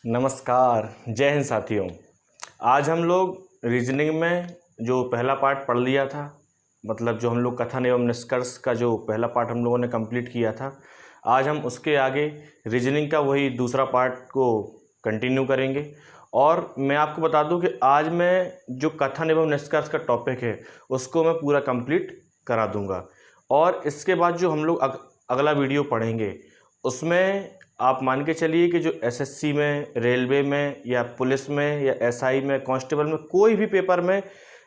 नमस्कार, जय हिंद साथियों। आज हम लोग रीजनिंग में जो पहला पार्ट पढ़ लिया था, मतलब जो हम लोग कथन एवं निष्कर्ष का जो पहला पार्ट हम लोगों ने कंप्लीट किया था, आज हम उसके आगे रीजनिंग का वही दूसरा पार्ट को कंटिन्यू करेंगे। और मैं आपको बता दूं कि आज मैं जो कथन एवं निष्कर्ष का टॉपिक है उसको मैं पूरा कंप्लीट करा दूंगा। और इसके बाद जो हम लोग अगला वीडियो पढ़ेंगे उसमें आप मान के चलिए कि जो एसएससी में, रेलवे में या पुलिस में या एसआई में, कांस्टेबल में, कोई भी पेपर में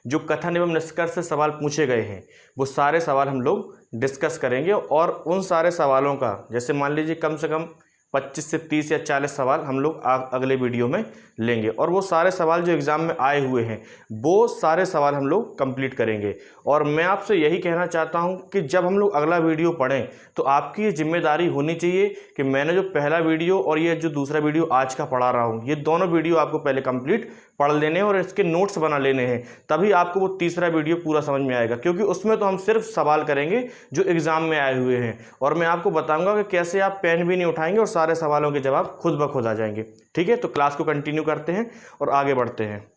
जो कथन एवं निष्कर्ष से सवाल पूछे गए हैं वो सारे सवाल हम लोग डिस्कस करेंगे। और उन सारे सवालों का जैसे मान लीजिए कम से कम 25 से 30 या 40 सवाल हम लोग अगले वीडियो में लेंगे। और वो सारे सवाल जो एग्ज़ाम में आए हुए हैं वो सारे सवाल हम लोग कंप्लीट करेंगे। और मैं आपसे यही कहना चाहता हूं कि जब हम लोग अगला वीडियो पढ़ें तो आपकी ये जिम्मेदारी होनी चाहिए कि मैंने जो पहला वीडियो और ये जो दूसरा वीडियो आज का पढ़ा रहा हूँ, ये दोनों वीडियो आपको पहले कंप्लीट पढ़ लेने और इसके नोट्स बना लेने हैं, तभी आपको वो तीसरा वीडियो पूरा समझ में आएगा। क्योंकि उसमें तो हम सिर्फ सवाल करेंगे जो एग्ज़ाम में आए हुए हैं और मैं आपको बताऊंगा कि कैसे आप पेन भी नहीं उठाएंगे और सारे सवालों के जवाब खुद ब खुद आ जाएंगे। ठीक है, तो क्लास को कंटिन्यू करते हैं और आगे बढ़ते हैं।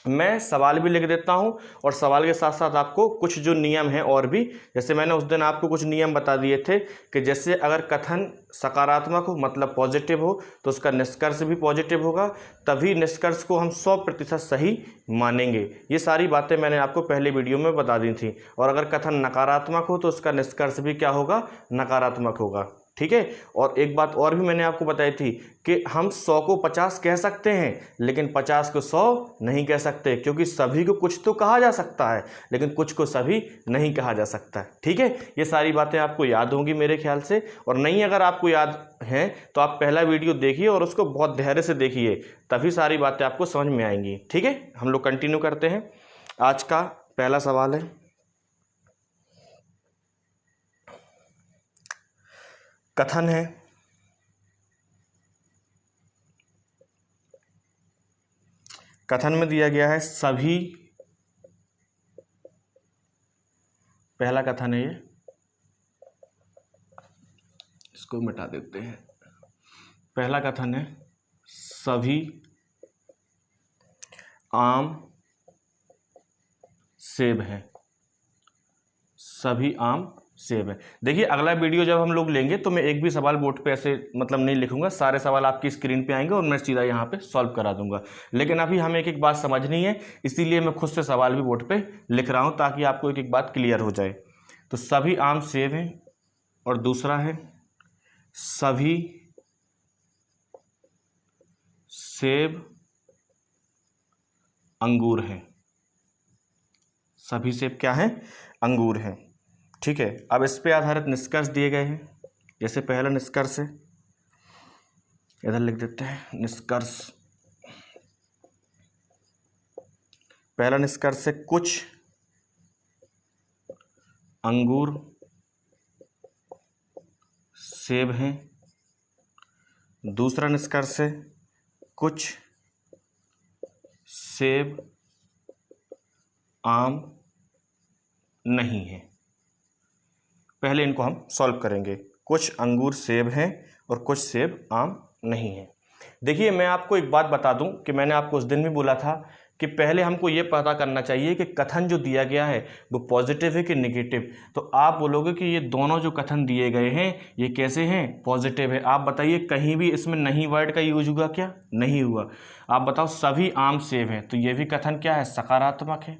मैं सवाल भी लिख देता हूं और सवाल के साथ साथ आपको कुछ जो नियम हैं और भी, जैसे मैंने उस दिन आपको कुछ नियम बता दिए थे कि जैसे अगर कथन सकारात्मक हो मतलब पॉजिटिव हो तो उसका निष्कर्ष भी पॉजिटिव होगा, तभी निष्कर्ष को हम 100% सही मानेंगे। ये सारी बातें मैंने आपको पहले वीडियो में बता दी थी। और अगर कथन नकारात्मक हो तो उसका निष्कर्ष भी क्या होगा, नकारात्मक होगा। ठीक है, और एक बात और भी मैंने आपको बताई थी कि हम 100 को 50 कह सकते हैं लेकिन 50 को 100 नहीं कह सकते, क्योंकि सभी को कुछ तो कहा जा सकता है लेकिन कुछ को सभी नहीं कहा जा सकता है। ठीक है, ये सारी बातें आपको याद होंगी मेरे ख्याल से, और नहीं अगर आपको याद हैं तो आप पहला वीडियो देखिए और उसको बहुत धैर्य से देखिए, तभी सारी बातें आपको समझ में आएंगी। ठीक है, हम लोग कंटिन्यू करते हैं। आज का पहला सवाल है, कथन है कथन में दिया गया है सभी, पहला कथन है ये, इसको मिटा देते हैं। पहला कथन है सभी आम सेब हैं। सभी आम सेब है। देखिए अगला वीडियो जब हम लोग लेंगे तो मैं एक भी सवाल बोर्ड पे ऐसे मतलब नहीं लिखूंगा, सारे सवाल आपकी स्क्रीन पे आएंगे और मैं सीधा यहाँ पे सॉल्व करा दूंगा। लेकिन अभी हमें एक एक बात समझनी है, इसीलिए मैं खुद से सवाल भी बोर्ड पे लिख रहा हूँ ताकि आपको एक एक बात क्लियर हो जाए। तो सभी आम सेब हैं, और दूसरा है सभी सेब अंगूर हैं। सभी सेब क्या हैं, अंगूर हैं। ठीक है, अब इस पे आधारित निष्कर्ष दिए गए हैं। जैसे पहला निष्कर्ष है, इधर लिख देते हैं निष्कर्ष। पहला निष्कर्ष है कुछ अंगूर सेब हैं। दूसरा निष्कर्ष है कुछ सेब आम नहीं है। पहले इनको हम सॉल्व करेंगे। कुछ अंगूर सेब हैं और कुछ सेब आम नहीं है। देखिए मैं आपको एक बात बता दूं कि मैंने आपको उस दिन भी बोला था कि पहले हमको ये पता करना चाहिए कि कथन जो दिया गया है वो पॉजिटिव है कि नेगेटिव। तो आप बोलोगे कि ये दोनों जो कथन दिए गए हैं ये कैसे हैं, पॉजिटिव है। आप बताइए कहीं भी इसमें नहीं वर्ड का यूज हुआ क्या, नहीं हुआ। आप बताओ सभी आम सेब हैं, तो ये भी कथन क्या है, सकारात्मक है।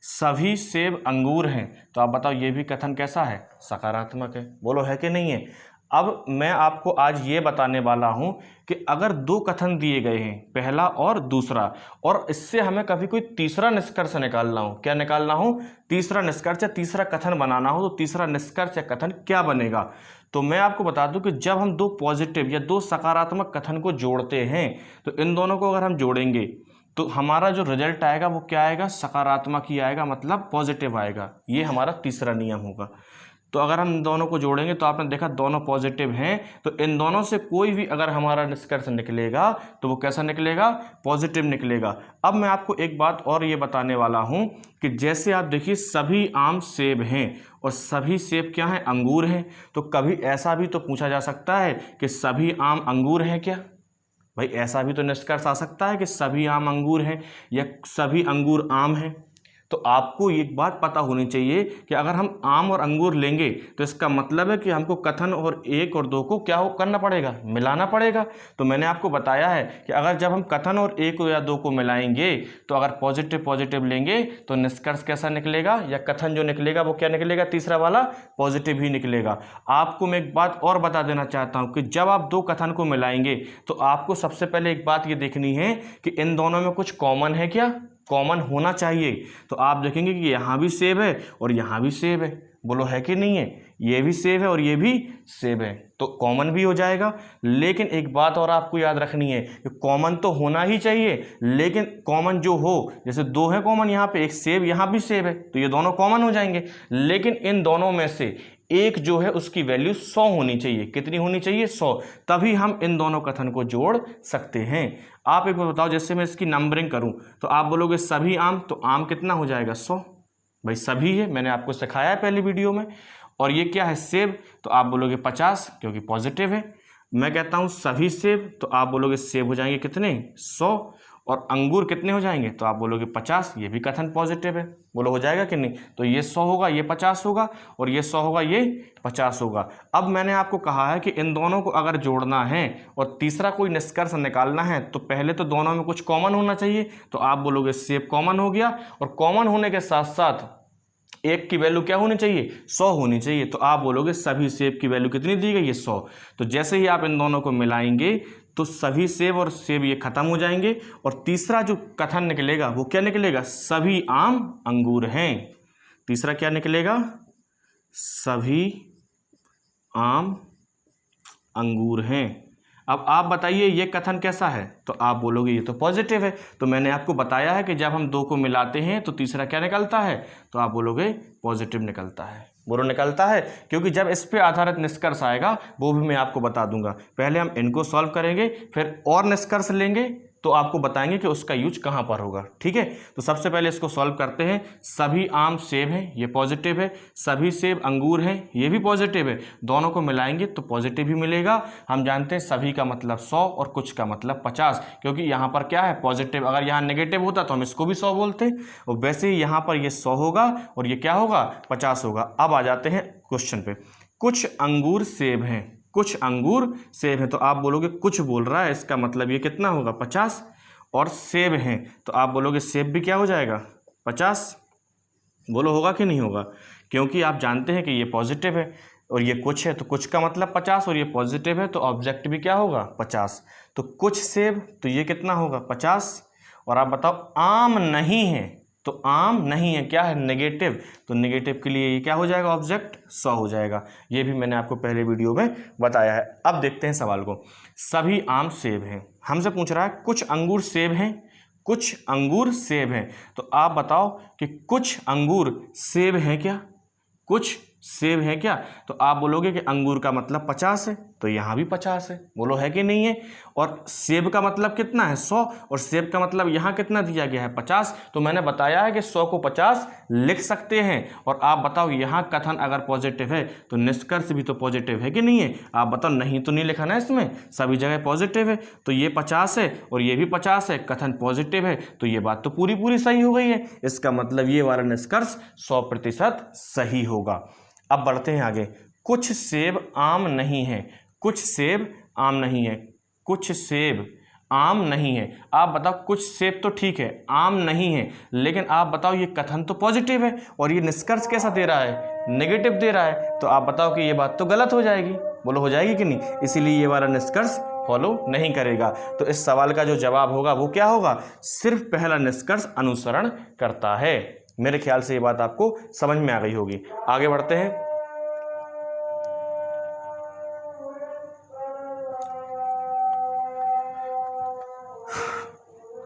सभी सेब अंगूर हैं, तो आप बताओ ये भी कथन कैसा है, सकारात्मक है। बोलो है कि नहीं है। अब मैं आपको आज ये बताने वाला हूं कि अगर दो कथन दिए गए हैं, पहला और दूसरा, और इससे हमें कभी कोई तीसरा निष्कर्ष निकालना हो, क्या निकालना हो, तीसरा निष्कर्ष या तीसरा कथन बनाना हो, तो तीसरा निष्कर्ष या कथन क्या बनेगा। तो मैं आपको बता दूं कि जब हम दो पॉजिटिव या दो सकारात्मक कथन को जोड़ते हैं तो इन दोनों को अगर हम जोड़ेंगे तो हमारा जो रिजल्ट आएगा वो क्या आएगा, सकारात्मक ही आएगा, मतलब पॉजिटिव आएगा। ये हमारा तीसरा नियम होगा। तो अगर हम दोनों को जोड़ेंगे तो आपने देखा दोनों पॉजिटिव हैं, तो इन दोनों से कोई भी अगर हमारा निष्कर्ष निकलेगा तो वो कैसा निकलेगा, पॉजिटिव निकलेगा। अब मैं आपको एक बात और ये बताने वाला हूं कि जैसे आप देखिए सभी आम सेब हैं और सभी सेब क्या हैं, अंगूर हैं। तो कभी ऐसा भी तो पूछा जा सकता है कि सभी आम अंगूर हैं क्या, भाई ऐसा भी तो निष्कर्ष आ सकता है कि सभी आम अंगूर हैं या सभी अंगूर आम हैं। तो आपको एक बात पता होनी चाहिए कि अगर हम आम और अंगूर लेंगे तो इसका मतलब है कि हमको कथन और 1 और 2 को क्या हो करना पड़ेगा, मिलाना पड़ेगा। तो मैंने आपको बताया है कि अगर जब हम कथन और 1 या 2 को मिलाएंगे तो अगर पॉजिटिव पॉजिटिव लेंगे तो निष्कर्ष कैसा निकलेगा, या कथन जो निकलेगा वो क्या निकलेगा, तीसरा वाला पॉजिटिव ही निकलेगा। आपको मैं एक बात और बता देना चाहता हूँ कि जब आप दो कथन को मिलाएंगे तो आपको सबसे पहले एक बात ये देखनी है कि इन दोनों में कुछ कॉमन है क्या, कॉमन होना चाहिए। तो आप देखेंगे कि यहाँ भी सेब है और यहाँ भी सेब है, बोलो है कि नहीं है, ये भी सेब है और ये भी सेब है, तो कॉमन भी हो जाएगा। लेकिन एक बात और आपको याद रखनी है कि कॉमन तो होना ही चाहिए, लेकिन कॉमन जो हो, जैसे 2 है कॉमन यहाँ पे, एक सेब यहाँ भी सेब है, तो ये दोनों कॉमन हो जाएंगे। लेकिन इन दोनों में से एक जो है उसकी वैल्यू 100 होनी चाहिए। कितनी होनी चाहिए, 100, तभी हम इन दोनों कथन को जोड़ सकते हैं। आप एक बार बताओ, जैसे मैं इसकी नंबरिंग करूं तो आप बोलोगे सभी आम, तो आम कितना हो जाएगा, 100। भाई सभी है, मैंने आपको सिखाया है पहली वीडियो में। और ये क्या है, सेब, तो आप बोलोगे 50 क्योंकि पॉजिटिव है। मैं कहता हूं सभी सेब, तो आप बोलोगे सेब हो जाएंगे कितने, 100। और अंगूर कितने हो जाएंगे, तो आप बोलोगे 50, ये भी कथन पॉजिटिव है, बोलो हो जाएगा कि नहीं। तो ये 100 होगा, ये 50 होगा, और ये 100 होगा, ये 50 होगा। अब मैंने आपको कहा है कि इन दोनों को अगर जोड़ना है और तीसरा कोई निष्कर्ष निकालना है तो पहले तो दोनों में कुछ कॉमन होना चाहिए। तो आप बोलोगे सेब कॉमन हो गया, और कॉमन होने के साथ साथ एक की वैल्यू क्या होनी चाहिए, 100 होनी चाहिए। तो आप बोलोगे सभी सेब की वैल्यू कितनी दी गई है, 100। तो जैसे ही आप इन दोनों को मिलाएंगे तो सभी सेब और सेब ये खत्म हो जाएंगे, और तीसरा जो कथन निकलेगा वो क्या निकलेगा, सभी आम अंगूर हैं। तीसरा क्या निकलेगा, सभी आम अंगूर हैं। अब आप बताइए ये कथन कैसा है, तो आप बोलोगे ये तो पॉजिटिव है। तो मैंने आपको बताया है कि जब हम 2 को मिलाते हैं तो तीसरा क्या निकलता है, तो आप बोलोगे पॉजिटिव निकलता है। बोलो निकलता है, क्योंकि जब इस पे आधारित निष्कर्ष आएगा वो भी मैं आपको बता दूंगा। पहले हम इनको सॉल्व करेंगे, फिर और निष्कर्ष लेंगे तो आपको बताएंगे कि उसका यूज कहाँ पर होगा, ठीक है। तो सबसे पहले इसको सॉल्व करते हैं। सभी आम सेब हैं, ये पॉजिटिव है। सभी सेब अंगूर हैं, ये भी पॉजिटिव है। दोनों को मिलाएंगे तो पॉजिटिव ही मिलेगा। हम जानते हैं सभी का मतलब 100 और कुछ का मतलब 50, क्योंकि यहाँ पर क्या है, पॉजिटिव। अगर यहाँ नेगेटिव होता तो हम इसको भी 100 बोलते, और वैसे ही यहाँ पर ये 100 होगा और ये क्या होगा, 50 होगा। अब आ जाते हैं क्वेश्चन पे। कुछ अंगूर सेब हैं, कुछ अंगूर सेब हैं, तो आप बोलोगे कुछ बोल रहा है, इसका मतलब ये कितना होगा, 50। और सेब हैं तो आप बोलोगे सेब भी क्या हो जाएगा, 50। बोलो होगा कि नहीं होगा, क्योंकि आप जानते हैं कि ये पॉजिटिव है और ये कुछ है, तो कुछ का मतलब 50, और ये पॉजिटिव है तो ऑब्जेक्ट भी क्या होगा, 50। तो कुछ सेब, तो ये कितना होगा, 50। और आप बताओ आम नहीं है, तो आम नहीं है क्या है, नेगेटिव, तो नेगेटिव के लिए ये क्या हो जाएगा, ऑब्जेक्ट 100 हो जाएगा। ये भी मैंने आपको पहले वीडियो में बताया है। अब देखते हैं सवाल को। सभी आम सेब हैं, हमसे पूछ रहा है कुछ अंगूर सेब हैं, कुछ अंगूर सेब हैं। तो आप बताओ कि कुछ अंगूर सेब हैं क्या, कुछ सेब है क्या। तो आप बोलोगे कि अंगूर का मतलब 50 है, तो यहाँ भी 50 है, बोलो है कि नहीं है। और सेब का मतलब कितना है, 100, और सेब का मतलब यहाँ कितना दिया गया है, 50। तो मैंने बताया है कि 100 को 50 लिख सकते हैं। और आप बताओ यहाँ कथन अगर पॉजिटिव है तो निष्कर्ष भी तो पॉजिटिव है कि नहीं है। आप बताओ, नहीं तो नहीं लिखा ना, इसमें सभी जगह पॉजिटिव है, तो ये 50 है और ये भी 50 है, कथन पॉजिटिव है, तो ये बात तो पूरी पूरी सही हो गई है। इसका मतलब ये वाला निष्कर्ष 100% सही होगा। अब बढ़ते हैं आगे। कुछ सेब आम नहीं है, कुछ सेब आम नहीं है, कुछ सेब आम नहीं है। आप बताओ, कुछ सेब तो ठीक है, आम नहीं है, लेकिन आप बताओ ये कथन तो पॉजिटिव है और ये निष्कर्ष कैसा दे रहा है, नेगेटिव दे रहा है। तो आप बताओ कि ये बात तो गलत हो जाएगी, बोलो हो जाएगी कि नहीं। इसीलिए ये वाला निष्कर्ष फॉलो नहीं करेगा। तो इस सवाल का जो जवाब होगा वो क्या होगा, सिर्फ पहला निष्कर्ष अनुसरण करता है। मेरे ख्याल से ये बात आपको समझ में आ गई होगी। आगे बढ़ते हैं।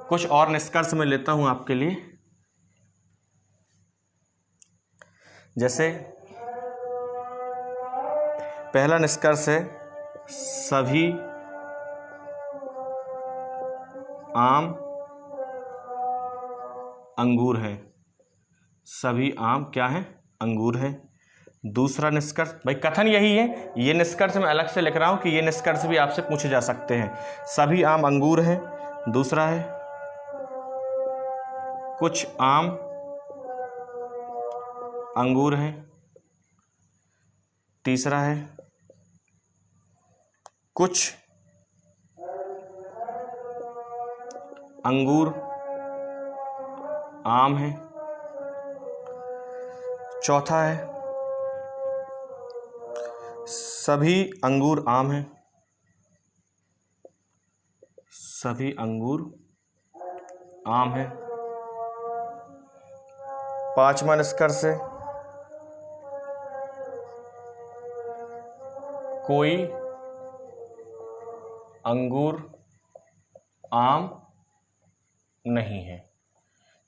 कुछ और निष्कर्ष मैं लेता हूं आपके लिए। जैसे पहला निष्कर्ष है, सभी आम अंगूर हैं, सभी आम क्या हैं, अंगूर हैं। दूसरा निष्कर्ष, भाई कथन यही है, ये निष्कर्ष मैं अलग से लिख रहा हूं कि ये निष्कर्ष भी आपसे पूछे जा सकते हैं। सभी आम अंगूर हैं। दूसरा है कुछ आम अंगूर हैं। तीसरा है कुछ अंगूर आम हैं। चौथा है सभी अंगूर आम हैं। सभी अंगूर आम हैं। पांचवा निष्कर्ष है कोई अंगूर आम नहीं है।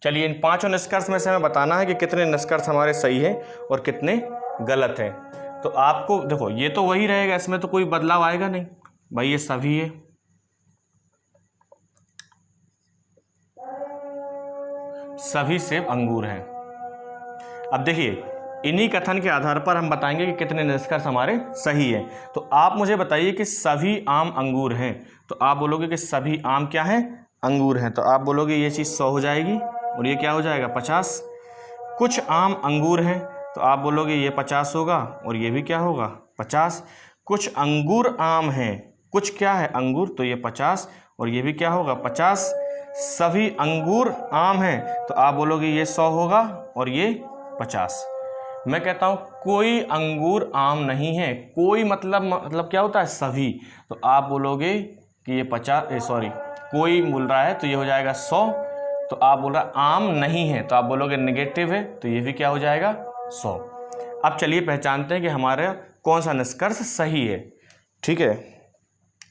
चलिए, इन पांचों निष्कर्ष में से हमें बताना है कि कितने निष्कर्ष हमारे सही हैं और कितने गलत हैं। तो आपको देखो, ये तो वही रहेगा, इसमें तो कोई बदलाव आएगा नहीं। भाई ये सभी है, सभी सेब अंगूर हैं। अब देखिए, इन्हीं कथन के आधार पर हम बताएंगे कि कितने निष्कर्ष हमारे सही हैं। तो आप मुझे बताइए कि सभी आम अंगूर हैं, तो आप बोलोगे कि सभी आम क्या हैं, अंगूर हैं। तो आप बोलोगे ये चीज़ 100 हो जाएगी और ये क्या हो जाएगा 50। कुछ आम अंगूर हैं, तो आप बोलोगे ये 50 होगा और ये भी क्या होगा 50। कुछ अंगूर आम हैं, कुछ क्या है अंगूर, तो ये 50 और ये भी क्या होगा 50। सभी अंगूर आम हैं, तो आप बोलोगे ये 100 होगा और ये 50। मैं कहता हूँ कोई अंगूर आम नहीं है। कोई मतलब क्या होता है, सभी। तो आप बोलोगे कि ये 50, सॉरी, कोई बोल रहा है तो ये हो जाएगा 100। तो आप बोल रहा आम नहीं है, तो आप बोलोगे नेगेटिव है, तो ये भी क्या हो जाएगा 100। अब चलिए पहचानते हैं कि हमारा कौन सा निष्कर्ष सही है। ठीक है,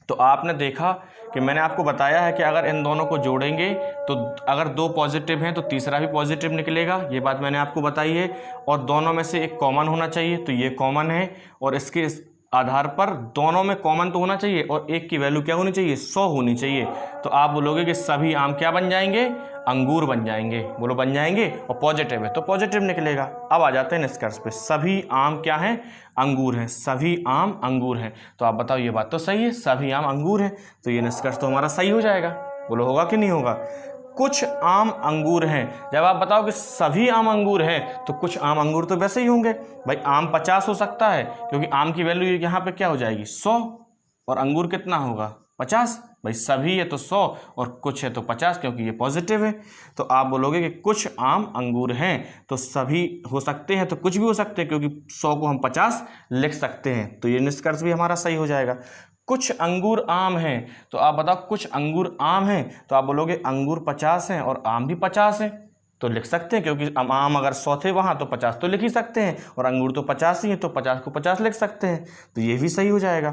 तो आपने देखा कि मैंने आपको बताया है कि अगर इन दोनों को जोड़ेंगे तो अगर दो पॉजिटिव हैं तो तीसरा भी पॉजिटिव निकलेगा, ये बात मैंने आपको बताई है। और दोनों में से एक कॉमन होना चाहिए, तो ये कॉमन है, और इसके आधार पर दोनों में कॉमन तो होना चाहिए और एक की वैल्यू क्या होनी चाहिए 100 होनी चाहिए। तो आप बोलोगे कि सभी आम क्या बन जाएंगे, अंगूर बन जाएंगे। बोलो बन जाएंगे, और पॉजिटिव है तो पॉजिटिव निकलेगा। अब आ जाते हैं निष्कर्ष पे, सभी आम क्या हैं, अंगूर हैं। सभी आम अंगूर हैं, तो आप बताओ ये बात तो सही है, सभी आम अंगूर हैं, तो ये निष्कर्ष तो हमारा सही हो जाएगा। बोलो होगा कि नहीं होगा। कुछ आम अंगूर हैं, जब आप बताओ कि सभी आम अंगूर हैं तो कुछ आम अंगूर तो वैसे ही होंगे। भाई आम 50 हो सकता है क्योंकि आम की वैल्यू यहाँ पे क्या हो जाएगी 100, और अंगूर कितना होगा 50। भाई सभी है तो 100 और कुछ है तो 50, क्योंकि ये पॉजिटिव है। तो आप बोलोगे कि कुछ आम अंगूर हैं, तो सभी हो सकते हैं तो कुछ भी हो सकते हैं, क्योंकि 100 को हम 50 लिख सकते हैं, तो ये निष्कर्ष भी हमारा सही हो जाएगा। कुछ अंगूर आम हैं, तो आप बताओ कुछ अंगूर आम हैं, तो आप बोलोगे अंगूर 50 हैं और आम भी 50 हैं, तो लिख सकते हैं, क्योंकि आम अगर 100 थे वहाँ तो 50 तो लिख ही सकते हैं, और अंगूर तो 50 ही है तो 50 को 50 लिख सकते हैं, तो ये भी सही हो जाएगा।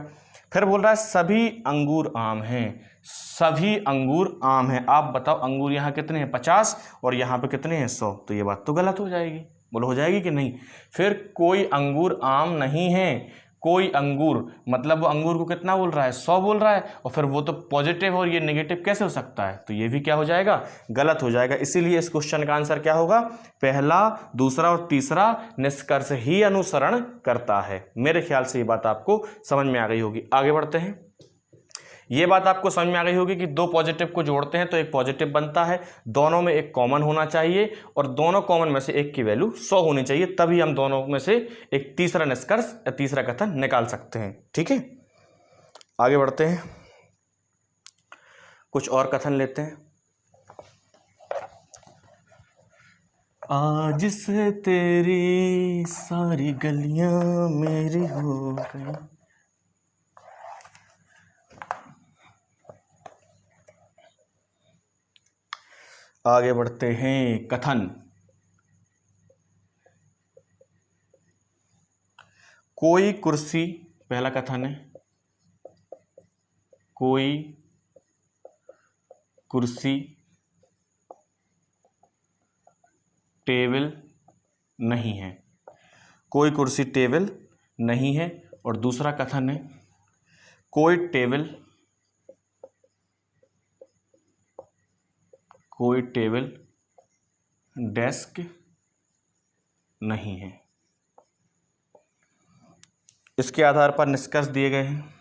फिर बोल रहा है सभी अंगूर आम हैं। सभी अंगूर आम हैं, आप बताओ अंगूर यहाँ कितने हैं 50 और यहाँ पे कितने हैं 100, तो ये बात तो गलत हो जाएगी। बोलो हो जाएगी कि नहीं। फिर कोई अंगूर आम नहीं है, कोई अंगूर मतलब वो अंगूर को कितना बोल रहा है 100 बोल रहा है, और फिर वो तो पॉजिटिव और ये नेगेटिव कैसे हो सकता है, तो ये भी क्या हो जाएगा गलत हो जाएगा। इसीलिए इस क्वेश्चन का आंसर क्या होगा, पहला, दूसरा और तीसरा निष्कर्ष ही अनुसरण करता है। मेरे ख्याल से ये बात आपको समझ में आ गई होगी। आगे बढ़ते हैं। ये बात आपको समझ में आ गई होगी कि दो पॉजिटिव को जोड़ते हैं तो एक पॉजिटिव बनता है, दोनों में एक कॉमन होना चाहिए और दोनों कॉमन में से एक की वैल्यू 100 होनी चाहिए, तभी हम दोनों में से एक तीसरा निष्कर्ष या तीसरा कथन निकाल सकते हैं। ठीक है, आगे बढ़ते हैं, कुछ और कथन लेते हैं। आज से तेरी सारी गलियां मेरी हो गई। आगे बढ़ते हैं, कथन। कोई कुर्सी, पहला कथन है, कोई कुर्सी टेबल नहीं है। कोई कुर्सी टेबल नहीं है। और दूसरा कथन है कोई टेबल डेस्क नहीं है। इसके आधार पर निष्कर्ष दिए गए हैं।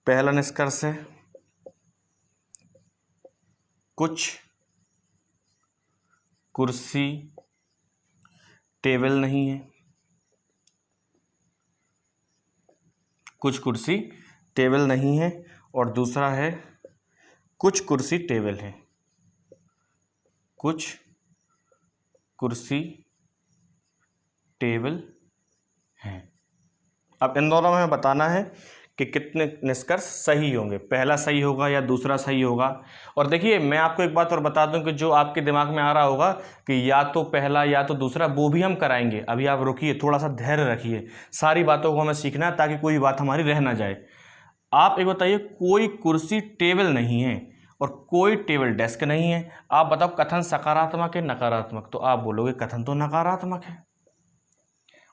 पहला निष्कर्ष है कुछ कुर्सी टेबल नहीं है। कुछ कुर्सी टेबल नहीं है। और दूसरा है कुछ कुर्सी टेबल है। कुछ कुर्सी टेबल हैं। अब इन दोनों में हमें बताना है कि कितने निष्कर्ष सही होंगे, पहला सही होगा या दूसरा सही होगा। और देखिए मैं आपको एक बात और बता दूं कि जो आपके दिमाग में आ रहा होगा कि या तो पहला या तो दूसरा, वो भी हम कराएंगे। अभी आप रुकिए, थोड़ा सा धैर्य रखिए, सारी बातों को हमें सीखना है ताकि कोई बात हमारी रह ना जाए। आप एक बताइए, कोई कुर्सी टेबल नहीं है और कोई टेबल डेस्क नहीं है। आप बताओ कथन सकारात्मक है नकारात्मक? तो आप बोलोगे कथन तो नकारात्मक है।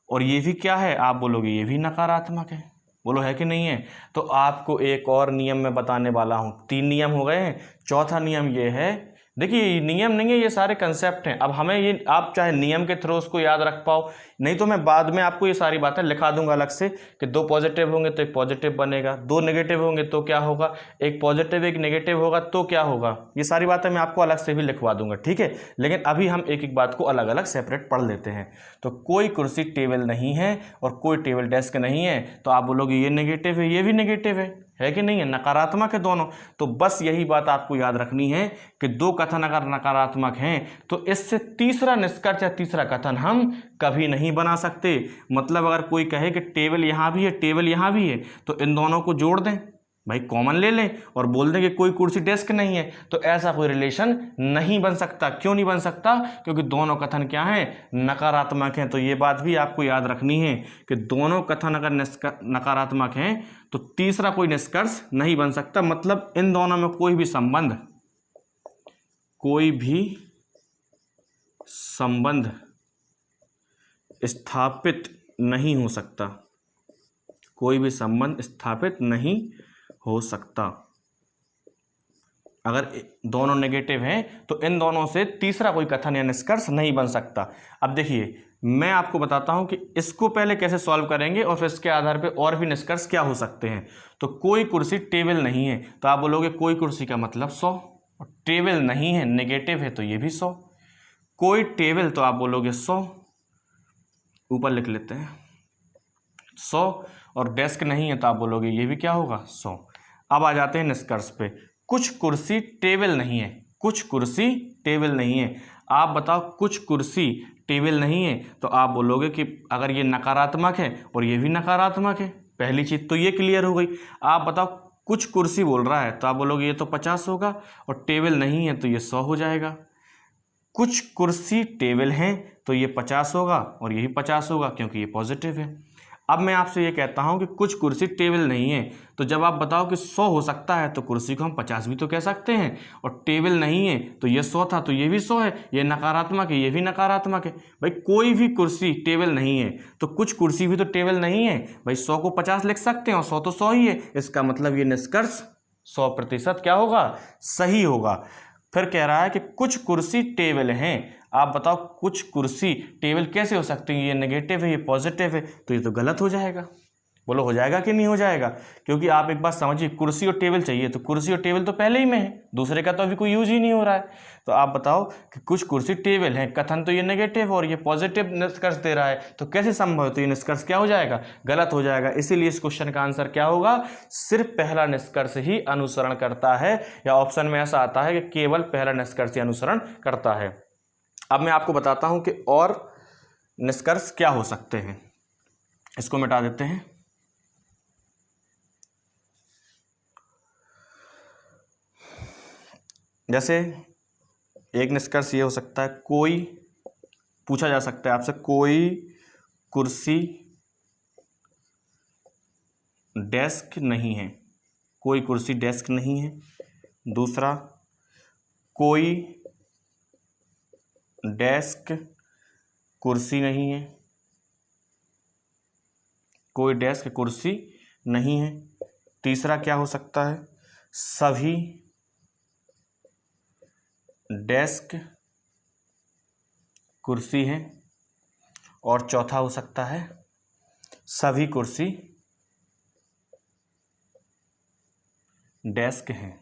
और ये भी क्या है? आप बोलोगे ये भी नकारात्मक है। बोलो है कि नहीं है? तो आपको एक और नियम मैं बताने वाला हूँ। 3 नियम हो गए हैं। चौथा नियम ये है, देखिए नियम नहीं है, ये सारे कंसेप्ट हैं। अब हमें ये, आप चाहे नियम के थ्रू उसको याद रख पाओ, नहीं तो मैं बाद में आपको ये सारी बातें लिखा दूंगा अलग से कि 2 पॉजिटिव होंगे तो एक पॉजिटिव बनेगा, 2 नेगेटिव होंगे तो क्या होगा, एक पॉजिटिव एक नेगेटिव होगा तो क्या होगा। ये सारी बातें मैं आपको अलग से भी लिखवा दूंगा, ठीक है। लेकिन अभी हम एक एक बात को अलग अलग सेपरेट पढ़ लेते हैं। तो कोई कुर्सी टेबल नहीं है और कोई टेबल डेस्क नहीं है, तो आप बोलोगे ये नेगेटिव है, ये भी नेगेटिव है कि नहीं है? नकारात्मक है दोनों। तो बस यही बात आपको याद रखनी है कि 2 कथन अगर नकारात्मक हैं तो इससे तीसरा निष्कर्ष या तीसरा कथन हम कभी नहीं बना सकते। मतलब अगर कोई कहे कि टेबल यहां भी है टेबल यहां भी है, तो इन दोनों को जोड़ दें भाई, कॉमन ले लें और बोल दें कि कोई कुर्सी डेस्क नहीं है, तो ऐसा कोई रिलेशन नहीं बन सकता। क्यों नहीं बन सकता? क्योंकि दोनों कथन क्या हैं? नकारात्मक हैं। तो ये बात भी आपको याद रखनी है कि दोनों कथन अगर नकारात्मक हैं तो तीसरा कोई निष्कर्ष नहीं बन सकता। मतलब इन दोनों में कोई भी संबंध स्थापित नहीं हो सकता। कोई भी संबंध स्थापित नहीं हो सकता। अगर दोनों नेगेटिव हैं तो इन दोनों से तीसरा कोई कथन या निष्कर्ष नहीं बन सकता। अब देखिए मैं आपको बताता हूं कि इसको पहले कैसे सॉल्व करेंगे और फिर इसके आधार पे और भी निष्कर्ष क्या हो सकते हैं। तो कोई कुर्सी टेबल नहीं है, तो आप बोलोगे कोई कुर्सी का मतलब 100, और टेबल नहीं है नेगेटिव है तो ये भी 100। कोई टेबल तो आप बोलोगे 100, ऊपर लिख लेते हैं 100, और डेस्क नहीं है तो आप बोलोगे ये भी क्या होगा 100। अब आ जाते हैं निष्कर्ष पे। कुछ कुर्सी टेबल नहीं है, कुछ कुर्सी टेबल नहीं है। आप बताओ कुछ कुर्सी टेबल नहीं है, तो आप बोलोगे कि अगर ये नकारात्मक है और ये भी नकारात्मक है, पहली चीज तो ये क्लियर हो गई। आप बताओ कुछ कुर्सी बोल रहा है तो आप बोलोगे ये तो 50 होगा, और टेबल नहीं है तो ये 100 हो जाएगा। कुछ कुर्सी टेबल हैं तो ये 50 होगा और यही 50 होगा क्योंकि ये पॉजिटिव है। अब मैं आपसे ये कहता हूं कि कुछ कुर्सी टेबल नहीं है, तो जब आप बताओ कि 100 हो सकता है तो कुर्सी को हम 50 भी तो कह सकते हैं, और टेबल नहीं है तो ये 100 था तो ये भी 100 है, ये नकारात्मक है ये भी नकारात्मक है। भाई कोई भी कुर्सी टेबल नहीं है तो कुछ कुर्सी भी तो टेबल नहीं है। भाई 100 को 50 लिख सकते हैं और 100 तो 100 ही है। इसका मतलब ये निष्कर्ष 100% क्या होगा? सही होगा। फिर कह रहा है कि कुछ कुर्सी टेबल हैं। आप बताओ कुछ कुर्सी टेबल कैसे हो सकती है? ये नेगेटिव है ये पॉजिटिव है, तो ये तो गलत हो जाएगा। बोलो हो जाएगा कि नहीं हो जाएगा? क्योंकि आप एक बात समझिए, कुर्सी और टेबल चाहिए तो कुर्सी और टेबल तो पहले ही में है, दूसरे का तो अभी कोई यूज ही नहीं हो रहा है। तो आप बताओ कि कुछ कुर्सी टेबल है, कथन तो ये नेगेटिव और ये पॉजिटिव निष्कर्ष दे रहा है, तो कैसे संभव है? तो ये निष्कर्ष क्या हो जाएगा? गलत हो जाएगा। इसीलिए इस क्वेश्चन का आंसर क्या होगा? सिर्फ पहला निष्कर्ष ही अनुसरण करता है, या ऑप्शन में ऐसा आता है कि केवल पहला निष्कर्ष ही अनुसरण करता है। अब मैं आपको बताता हूं कि और निष्कर्ष क्या हो सकते हैं। इसको मिटा देते हैं। जैसे एक निष्कर्ष ये हो सकता है, कोई पूछा जा सकता है आपसे, कोई कुर्सी डेस्क नहीं है। कोई कुर्सी डेस्क नहीं है। दूसरा, कोई डेस्क कुर्सी नहीं है। कोई डेस्क कुर्सी नहीं है। तीसरा क्या हो सकता है? सभी डेस्क कुर्सी हैं। और चौथा हो सकता है सभी कुर्सी डेस्क हैं।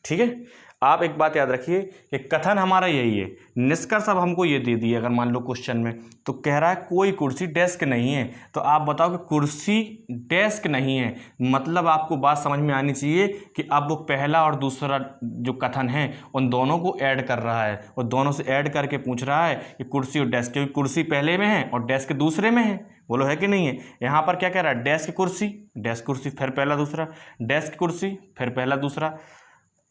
ठीक है, आप एक बात याद रखिए कि कथन हमारा यही है, निष्कर्ष अब हमको ये दे दिए। अगर मान लो क्वेश्चन में तो कह रहा है कोई कुर्सी डेस्क नहीं है, तो आप बताओ कि कुर्सी डेस्क नहीं है, मतलब आपको बात समझ में आनी चाहिए कि अब वो पहला और दूसरा जो कथन है उन दोनों को ऐड कर रहा है, और दोनों से ऐड करके पूछ रहा है कि कुर्सी और डेस्क, क्योंकि कुर्सी पहले में है और डेस्क दूसरे में है। बोलो है कि नहीं है। यहाँ पर क्या कह रहा है, डेस्क कुर्सी फिर पहला दूसरा, डेस्क कुर्सी फिर पहला दूसरा।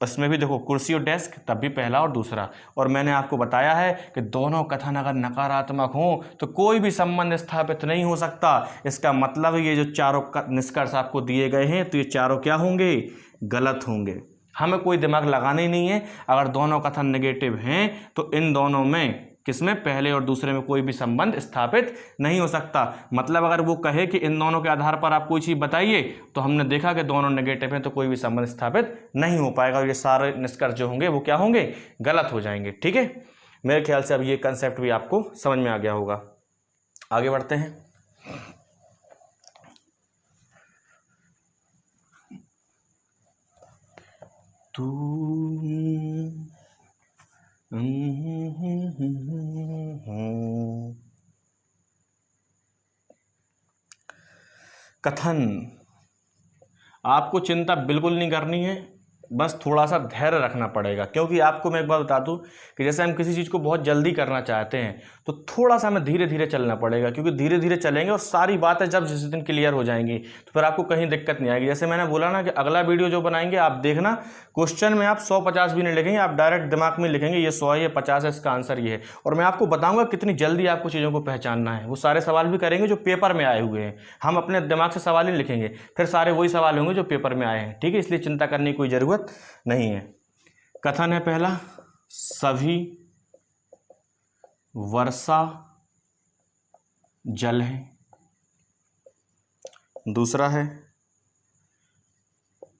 इसमें भी देखो कुर्सी और डेस्क तब भी पहला और दूसरा। और मैंने आपको बताया है कि दोनों कथन अगर नकारात्मक हों तो कोई भी संबंध स्थापित नहीं हो सकता। इसका मतलब ये जो चारों निष्कर्ष आपको दिए गए हैं तो ये चारों क्या होंगे, गलत होंगे। हमें कोई दिमाग लगाना ही नहीं है। अगर दोनों कथन नेगेटिव हैं तो इन दोनों में किसमें, पहले और दूसरे में कोई भी संबंध स्थापित नहीं हो सकता। मतलब अगर वो कहे कि इन दोनों के आधार पर आप कोई चीज़ बताइए, तो हमने देखा कि दोनों नेगेटिव हैं तो कोई भी संबंध स्थापित नहीं हो पाएगा, और ये सारे निष्कर्ष जो होंगे वो क्या होंगे, गलत हो जाएंगे। ठीक है, मेरे ख्याल से अब ये कंसेप्ट भी आपको समझ में आ गया होगा। आगे बढ़ते हैं। कथन, आपको चिंता बिल्कुल नहीं करनी है, बस थोड़ा सा धैर्य रखना पड़ेगा। क्योंकि आपको मैं एक बात बता दूं कि जैसे हम किसी चीज़ को बहुत जल्दी करना चाहते हैं तो थोड़ा सा हमें धीरे धीरे चलना पड़ेगा, क्योंकि धीरे धीरे चलेंगे और सारी बातें जब जिस दिन क्लियर हो जाएंगी तो फिर आपको कहीं दिक्कत नहीं आएगी। जैसे मैंने बोला ना कि अगला वीडियो जो बनाएंगे आप देखना, क्वेश्चन में आप 150 भी नहीं लिखेंगे, आप डायरेक्ट दिमाग में लिखेंगे ये 100 है, ये 50 है, इसका आंसर ये है। और मैं आपको बताऊँगा कितनी जल्दी आपको चीज़ों को पहचानना है। वो सारे सवाल भी करेंगे जो पेपर में आए हुए हैं, हम अपने दिमाग से सवाल ही लिखेंगे, फिर सारे वही सवाल होंगे जो पेपर में आए हैं। ठीक है, इसलिए चिंता करने की कोई ज़रूरत नहीं है। कथन है पहला, सभी वर्षा जल है। दूसरा है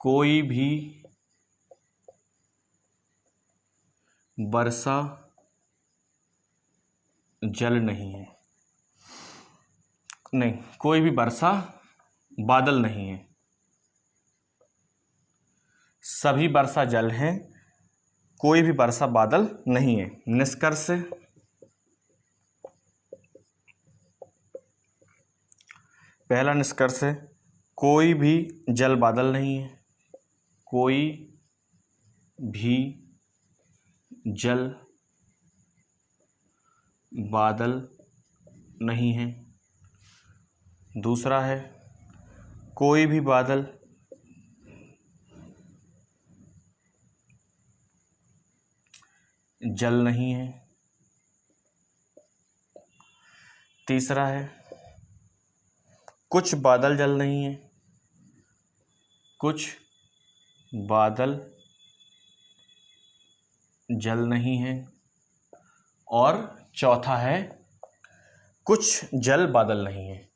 कोई भी वर्षा जल नहीं है, नहीं कोई भी वर्षा बादल नहीं है, सभी वर्षा जल हैं, कोई भी वर्षा बादल नहीं है। निष्कर्ष, पहला निष्कर्ष है कोई भी जल बादल नहीं है, कोई भी जल बादल नहीं है। दूसरा है कोई भी बादल जल नहीं है। तीसरा है कुछ बादल जल नहीं है, कुछ बादल जल नहीं है। और चौथा है कुछ जल बादल नहीं है,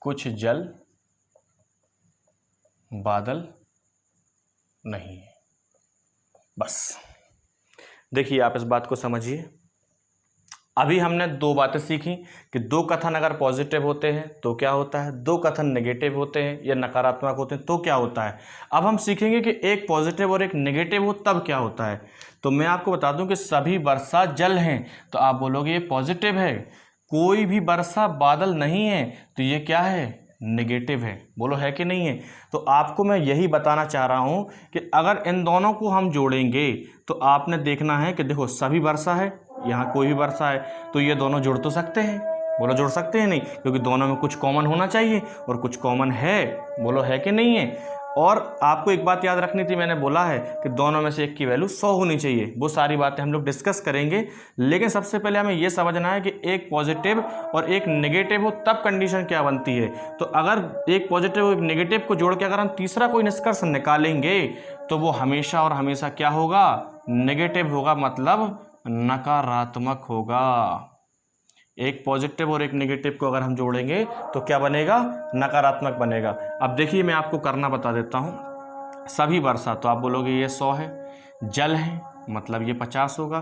कुछ जल बादल नहीं है। बस देखिए, आप इस बात को समझिए। अभी हमने दो बातें सीखी कि दो कथन अगर पॉजिटिव होते हैं तो क्या होता है, दो कथन नेगेटिव होते हैं या नकारात्मक होते हैं तो क्या होता है। अब हम सीखेंगे कि एक पॉजिटिव और एक नेगेटिव हो तब क्या होता है। तो मैं आपको बता दूं कि सभी वर्षा जल हैं, तो आप बोलोगे ये पॉजिटिव है। कोई भी वर्षा बादल नहीं है तो ये क्या है, नेगेटिव है। बोलो है कि नहीं है। तो आपको मैं यही बताना चाह रहा हूं कि अगर इन दोनों को हम जोड़ेंगे तो आपने देखना है कि देखो सभी वर्षा है, यहाँ कोई भी वर्षा है, तो ये दोनों जुड़ तो सकते हैं। बोलो जुड़ सकते हैं नहीं, क्योंकि दोनों में कुछ कॉमन होना चाहिए और कुछ कॉमन है। बोलो है कि नहीं है। और आपको एक बात याद रखनी थी, मैंने बोला है कि दोनों में से एक की वैल्यू 100 होनी चाहिए। वो सारी बातें हम लोग डिस्कस करेंगे, लेकिन सबसे पहले हमें ये समझना है कि एक पॉजिटिव और एक नेगेटिव हो तब कंडीशन क्या बनती है। तो अगर एक पॉजिटिव और एक नेगेटिव को जोड़ के अगर हम तीसरा कोई निष्कर्ष निकालेंगे तो वो हमेशा और हमेशा क्या होगा, नेगेटिव होगा, मतलब नकारात्मक होगा। एक पॉजिटिव और एक नेगेटिव को अगर हम जोड़ेंगे तो क्या बनेगा, नकारात्मक बनेगा। अब देखिए मैं आपको करना बता देता हूँ। सभी वर्षा, तो आप बोलोगे ये 100 है, जल है मतलब ये 50 होगा,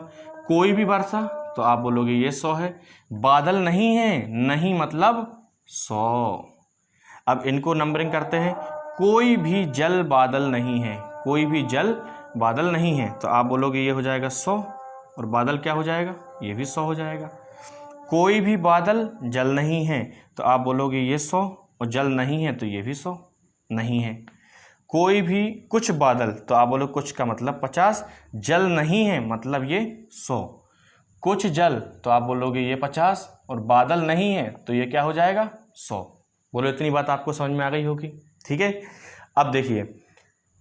कोई भी वर्षा तो आप बोलोगे ये 100 है। बादल नहीं है, नहीं मतलब 100। अब इनको नंबरिंग करते हैं। कोई भी जल बादल नहीं है, कोई भी जल बादल नहीं है, तो आप बोलोगे ये हो जाएगा 100, और बादल क्या हो जाएगा, ये भी 100 हो जाएगा। कोई भी बादल जल नहीं है, तो आप बोलोगे ये 100, और जल नहीं है तो ये भी 100 नहीं है। कोई भी कुछ बादल, तो आप बोलो कुछ का मतलब 50, जल नहीं है मतलब ये 100। कुछ जल, तो आप बोलोगे ये 50, और बादल नहीं है तो ये क्या हो जाएगा 100। बोलो इतनी बात आपको समझ में आ गई होगी, ठीक है। अब देखिए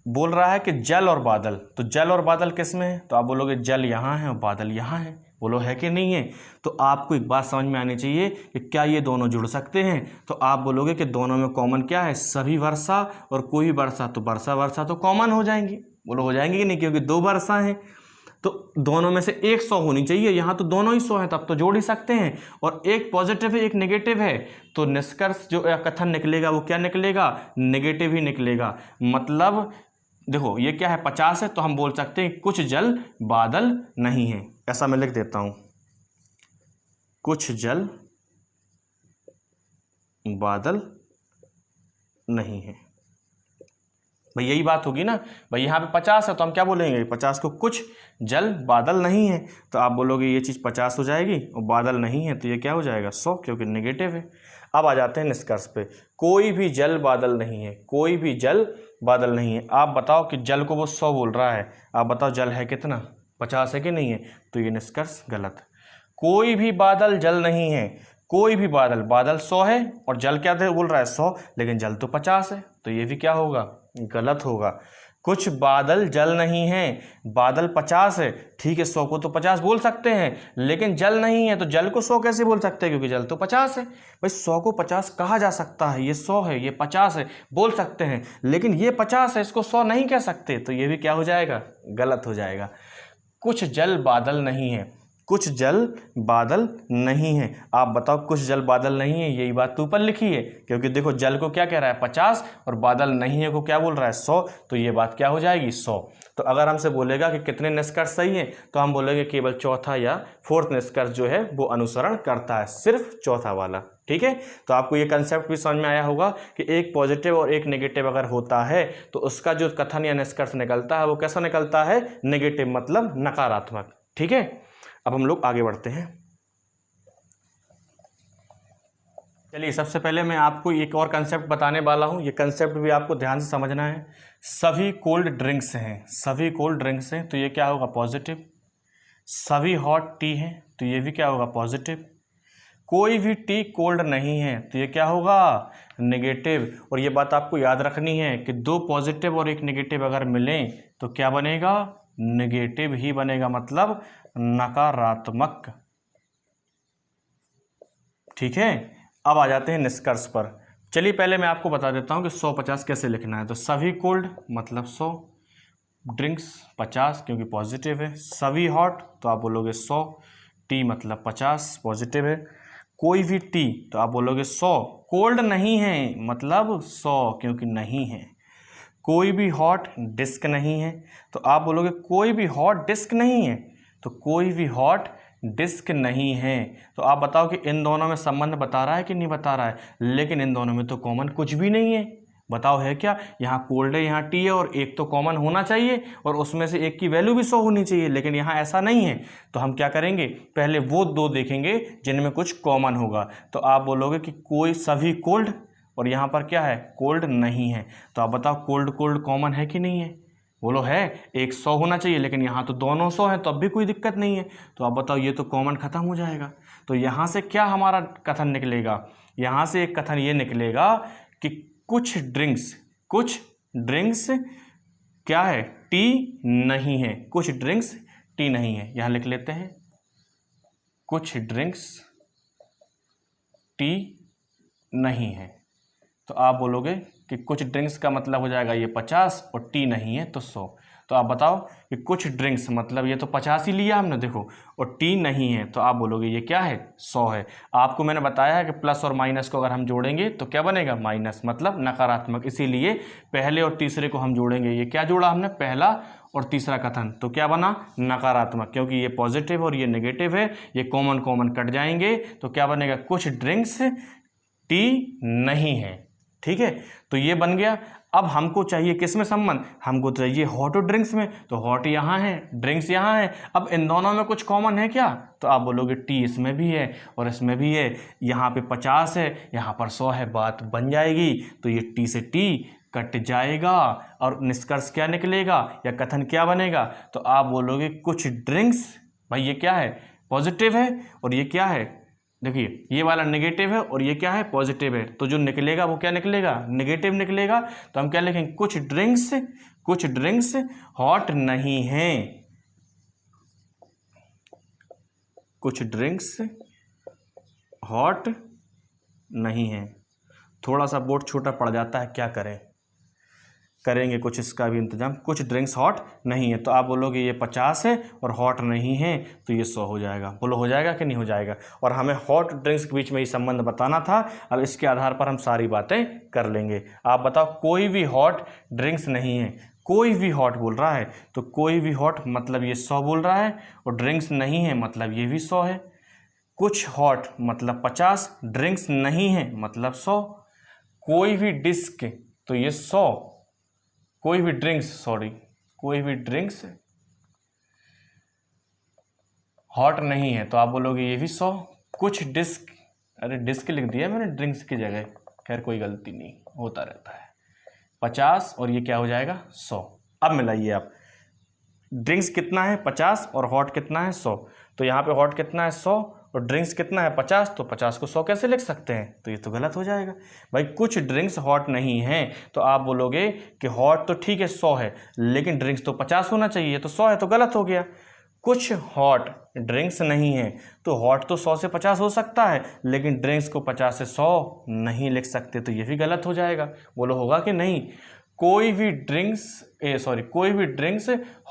बोल रहा है कि जल और बादल, तो जल और बादल किस में है, तो आप बोलोगे जल यहाँ है और बादल यहाँ है। बोलो है कि नहीं है। तो आपको एक बात समझ में आनी चाहिए कि क्या ये दोनों जुड़ सकते हैं, तो आप बोलोगे कि दोनों में कॉमन क्या है, सभी वर्षा और कोई वर्षा, तो वर्षा वर्षा तो कॉमन हो जाएंगी। बोलो हो जाएंगी कि नहीं, क्योंकि 2 वर्षा हैं, तो दोनों में से एक 100 होनी चाहिए। यहाँ तो दोनों ही 100 हैं, तब तो जोड़ ही सकते हैं। और एक पॉजिटिव है एक नेगेटिव है, तो निष्कर्ष जो कथन निकलेगा वो क्या निकलेगा, नेगेटिव ही निकलेगा। मतलब देखो ये क्या है 50 है, तो हम बोल सकते हैं कुछ जल बादल नहीं है। ऐसा मैं लिख देता हूं, कुछ जल बादल नहीं है। भाई यही बात होगी ना। भाई यहाँ पे 50 है तो हम क्या बोलेंगे, 50 को कुछ जल बादल नहीं है, तो आप बोलोगे ये चीज़ 50 हो जाएगी, और बादल नहीं है तो ये क्या हो जाएगा 100, क्योंकि नेगेटिव है। अब आ जाते हैं निष्कर्ष पे। कोई भी जल बादल नहीं है, कोई भी जल बादल नहीं है। आप बताओ कि जल को वो 100 बोल रहा है, आप बताओ जल है कितना, 50 है कि नहीं है, तो ये निष्कर्ष गलत। कोई भी बादल जल नहीं है, कोई भी बादल, बादल 100 है और जल क्या बोल रहा है 100, लेकिन जल तो 50 है, तो ये भी क्या होगा, गलत होगा। कुछ बादल जल नहीं है, बादल 50 है, ठीक है 100 को तो 50 बोल सकते हैं, लेकिन जल नहीं है तो जल को 100 कैसे बोल सकते हैं, क्योंकि जल तो 50 है। भाई 100 को 50 कहा जा सकता है, ये 100 है ये 50 है बोल सकते हैं, लेकिन ये 50 है इसको 100 नहीं कह सकते, तो ये भी क्या हो जाएगा, गलत हो जाएगा। कुछ जल बादल नहीं है, कुछ जल बादल नहीं है। आप बताओ कुछ जल बादल नहीं है, यही बात तो ऊपर लिखी है, क्योंकि देखो जल को क्या कह रहा है 50 और बादल नहीं है को क्या बोल रहा है 100, तो ये बात क्या हो जाएगी 100। तो अगर हमसे बोलेगा कि कितने निष्कर्ष सही हैं, तो हम बोलेंगे केवल चौथा या फोर्थ निष्कर्ष जो है वो अनुसरण करता है, सिर्फ चौथा वाला। ठीक है, तो आपको ये कंसेप्ट भी समझ में आया होगा कि एक पॉजिटिव और एक नेगेटिव अगर होता है तो उसका जो कथन या निष्कर्ष निकलता है वो कैसा निकलता है, नेगेटिव मतलब नकारात्मक। ठीक है, अब हम लोग आगे बढ़ते हैं। चलिए सबसे पहले मैं आपको एक और कंसेप्ट बताने वाला हूं, ये कंसेप्ट भी आपको ध्यान से समझना है। सभी कोल्ड ड्रिंक्स हैं, सभी कोल्ड ड्रिंक्स हैं, तो ये क्या होगा, पॉजिटिव। सभी हॉट टी हैं, तो ये भी क्या होगा, पॉजिटिव। कोई भी टी कोल्ड नहीं है, तो ये क्या होगा, नेगेटिव। और ये बात आपको याद रखनी है कि 2 पॉजिटिव और 1 नेगेटिव अगर मिलें तो क्या बनेगा, नेगेटिव ही बनेगा, मतलब नकारात्मक। ठीक है, अब आ जाते हैं निष्कर्ष पर। चलिए पहले मैं आपको बता देता हूं कि 150 कैसे लिखना है। तो सभी कोल्ड मतलब 100, ड्रिंक्स 50 क्योंकि पॉजिटिव है, सभी हॉट तो आप बोलोगे 100, टी मतलब 50 पॉजिटिव है, कोई भी टी तो आप बोलोगे 100, कोल्ड नहीं है मतलब 100 क्योंकि नहीं है, कोई भी हॉट डिस्क नहीं है तो आप बोलोगे कोई भी हॉट डिस्क नहीं है, तो कोई भी हॉट डिस्क नहीं है। तो आप बताओ कि इन दोनों में संबंध बता रहा है कि नहीं बता रहा है, लेकिन इन दोनों में तो कॉमन कुछ भी नहीं है। बताओ है क्या, यहाँ कोल्ड है यहाँ टी है, और एक तो कॉमन होना चाहिए और उसमें से एक की वैल्यू भी 100 होनी चाहिए, लेकिन यहाँ ऐसा नहीं है। तो हम क्या करेंगे, पहले वो 2 देखेंगे जिनमें कुछ कॉमन होगा। तो आप बोलोगे कि कोई सभी कोल्ड, और यहाँ पर क्या है, कोल्ड नहीं है। तो आप बताओ कोल्ड कोल्ड कॉमन है कि नहीं है, बोलो है, एक 100 होना चाहिए, लेकिन यहाँ तो दोनों 100 हैं, तो अब भी कोई दिक्कत नहीं है। तो आप बताओ ये तो कॉमन खत्म हो जाएगा। तो यहाँ से क्या हमारा कथन निकलेगा, यहाँ से एक कथन ये निकलेगा कि कुछ ड्रिंक्स क्या है, टी नहीं है, कुछ ड्रिंक्स टी नहीं है। यहाँ लिख लेते हैं, कुछ ड्रिंक्स टी नहीं है। तो आप बोलोगे कि कुछ ड्रिंक्स का मतलब हो जाएगा ये 50 और टी नहीं है तो 100। तो आप बताओ कि कुछ ड्रिंक्स मतलब ये तो 50 ही लिया हमने देखो, और टी नहीं है, तो आप बोलोगे ये क्या है, 100 है। आपको मैंने बताया है कि प्लस और माइनस को अगर हम जोड़ेंगे तो क्या बनेगा, माइनस मतलब नकारात्मक, इसीलिए पहले और तीसरे को हम जोड़ेंगे। ये क्या जोड़ा हमने, पहला और तीसरा कथन, तो क्या बना, नकारात्मक, क्योंकि ये पॉजिटिव और ये नेगेटिव है, ये कॉमन कॉमन कट जाएंगे, तो क्या बनेगा, कुछ ड्रिंक्स टी नहीं है। ठीक है, तो ये बन गया। अब हमको चाहिए किस में संबंध, हमको चाहिए हॉट और ड्रिंक्स में, तो हॉट यहाँ है, ड्रिंक्स यहाँ है। अब इन दोनों में कुछ कॉमन है क्या, तो आप बोलोगे टी इसमें भी है और इसमें भी है, यहाँ पे 50 है, यहाँ पर 100 है, बात बन जाएगी। तो ये टी से टी कट जाएगा और निष्कर्ष क्या निकलेगा या कथन क्या बनेगा, तो आप बोलोगे कुछ ड्रिंक्स, भाई ये क्या है, पॉजिटिव है और ये क्या है, देखिए ये वाला नेगेटिव है और ये क्या है, पॉजिटिव है, तो जो निकलेगा वो क्या निकलेगा, नेगेटिव निकलेगा। तो हम क्या लिखेंगे, कुछ ड्रिंक्स हॉट नहीं हैं, कुछ ड्रिंक्स हॉट नहीं हैं। थोड़ा सा बोर्ड छोटा पड़ जाता है, क्या करें, करेंगे कुछ इसका भी इंतजाम। कुछ ड्रिंक्स हॉट नहीं है, तो आप बोलोगे ये 50 है और हॉट नहीं है, तो ये 100 हो जाएगा। बोलो हो जाएगा कि नहीं हो जाएगा। और हमें हॉट ड्रिंक्स के बीच में ही संबंध बताना था। अब इसके आधार पर हम सारी बातें कर लेंगे। आप बताओ, कोई भी हॉट ड्रिंक्स नहीं है, कोई भी हॉट बोल रहा है, तो कोई भी हॉट मतलब ये 100 बोल रहा है, और ड्रिंक्स नहीं है मतलब ये भी 100 है। कुछ हॉट मतलब 50, ड्रिंक्स नहीं है मतलब 100। कोई भी डिस्क, तो ये 100, कोई भी ड्रिंक्स हॉट नहीं है, तो आप बोलोगे ये भी 100। कुछ डिस्क, अरे डिस्क लिख दिया मैंने ड्रिंक्स की जगह, खैर कोई गलती नहीं, होता रहता है। 50 और ये क्या हो जाएगा, 100। अब मिलाइए आप, ड्रिंक्स कितना है 50 और हॉट कितना है 100, तो यहाँ पे हॉट कितना है 100 और ड्रिंक्स कितना है 50, तो 50 को 100 कैसे लिख सकते हैं, तो ये तो गलत हो जाएगा। भाई कुछ ड्रिंक्स हॉट नहीं हैं, तो आप बोलोगे कि हॉट तो ठीक है 100 है, लेकिन ड्रिंक्स तो 50 होना चाहिए, तो 100 है तो गलत हो गया। कुछ हॉट ड्रिंक्स नहीं है, तो हॉट तो 100 से 50 हो सकता है, लेकिन ड्रिंक्स को 50 से 100 नहीं लिख सकते, तो ये भी गलत हो जाएगा। बोलो होगा कि नहीं। कोई भी ड्रिंक्स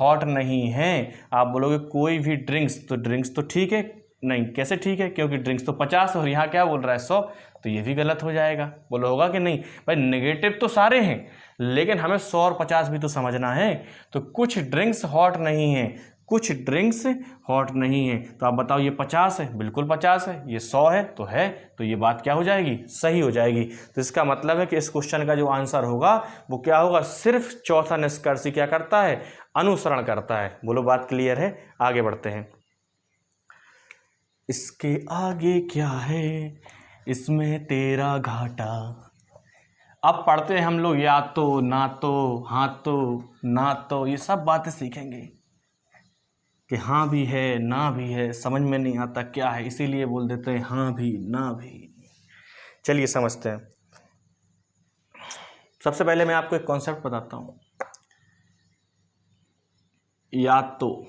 हॉट नहीं है, आप बोलोगे कोई भी ड्रिंक्स, तो ड्रिंक्स तो ठीक है, नहीं कैसे ठीक है, क्योंकि ड्रिंक्स तो 50 और यहाँ क्या बोल रहा है 100, तो ये भी गलत हो जाएगा। बोलो होगा कि नहीं। भाई नेगेटिव तो सारे हैं, लेकिन हमें 100 और 50 भी तो समझना है। तो कुछ ड्रिंक्स हॉट नहीं है, कुछ ड्रिंक्स हॉट नहीं है, तो आप बताओ ये 50 है, बिल्कुल 50 है, ये 100 है, तो ये बात क्या हो जाएगी, सही हो जाएगी। तो इसका मतलब है कि इस क्वेश्चन का जो आंसर होगा वो क्या होगा, सिर्फ चौथा निष्कर्ष क्या करता है, अनुसरण करता है। बोलो बात क्लियर है, आगे बढ़ते हैं। इसके आगे क्या है, इसमें तेरा घाटा। अब पढ़ते हैं हम लोग या तो, ना तो, हाँ तो, ना तो, ये सब बातें सीखेंगे कि हाँ भी है ना भी है, समझ में नहीं आता क्या है, इसीलिए बोल देते हैं हाँ भी ना भी। चलिए समझते हैं। सबसे पहले मैं आपको एक कॉन्सेप्ट बताता हूँ, या तो,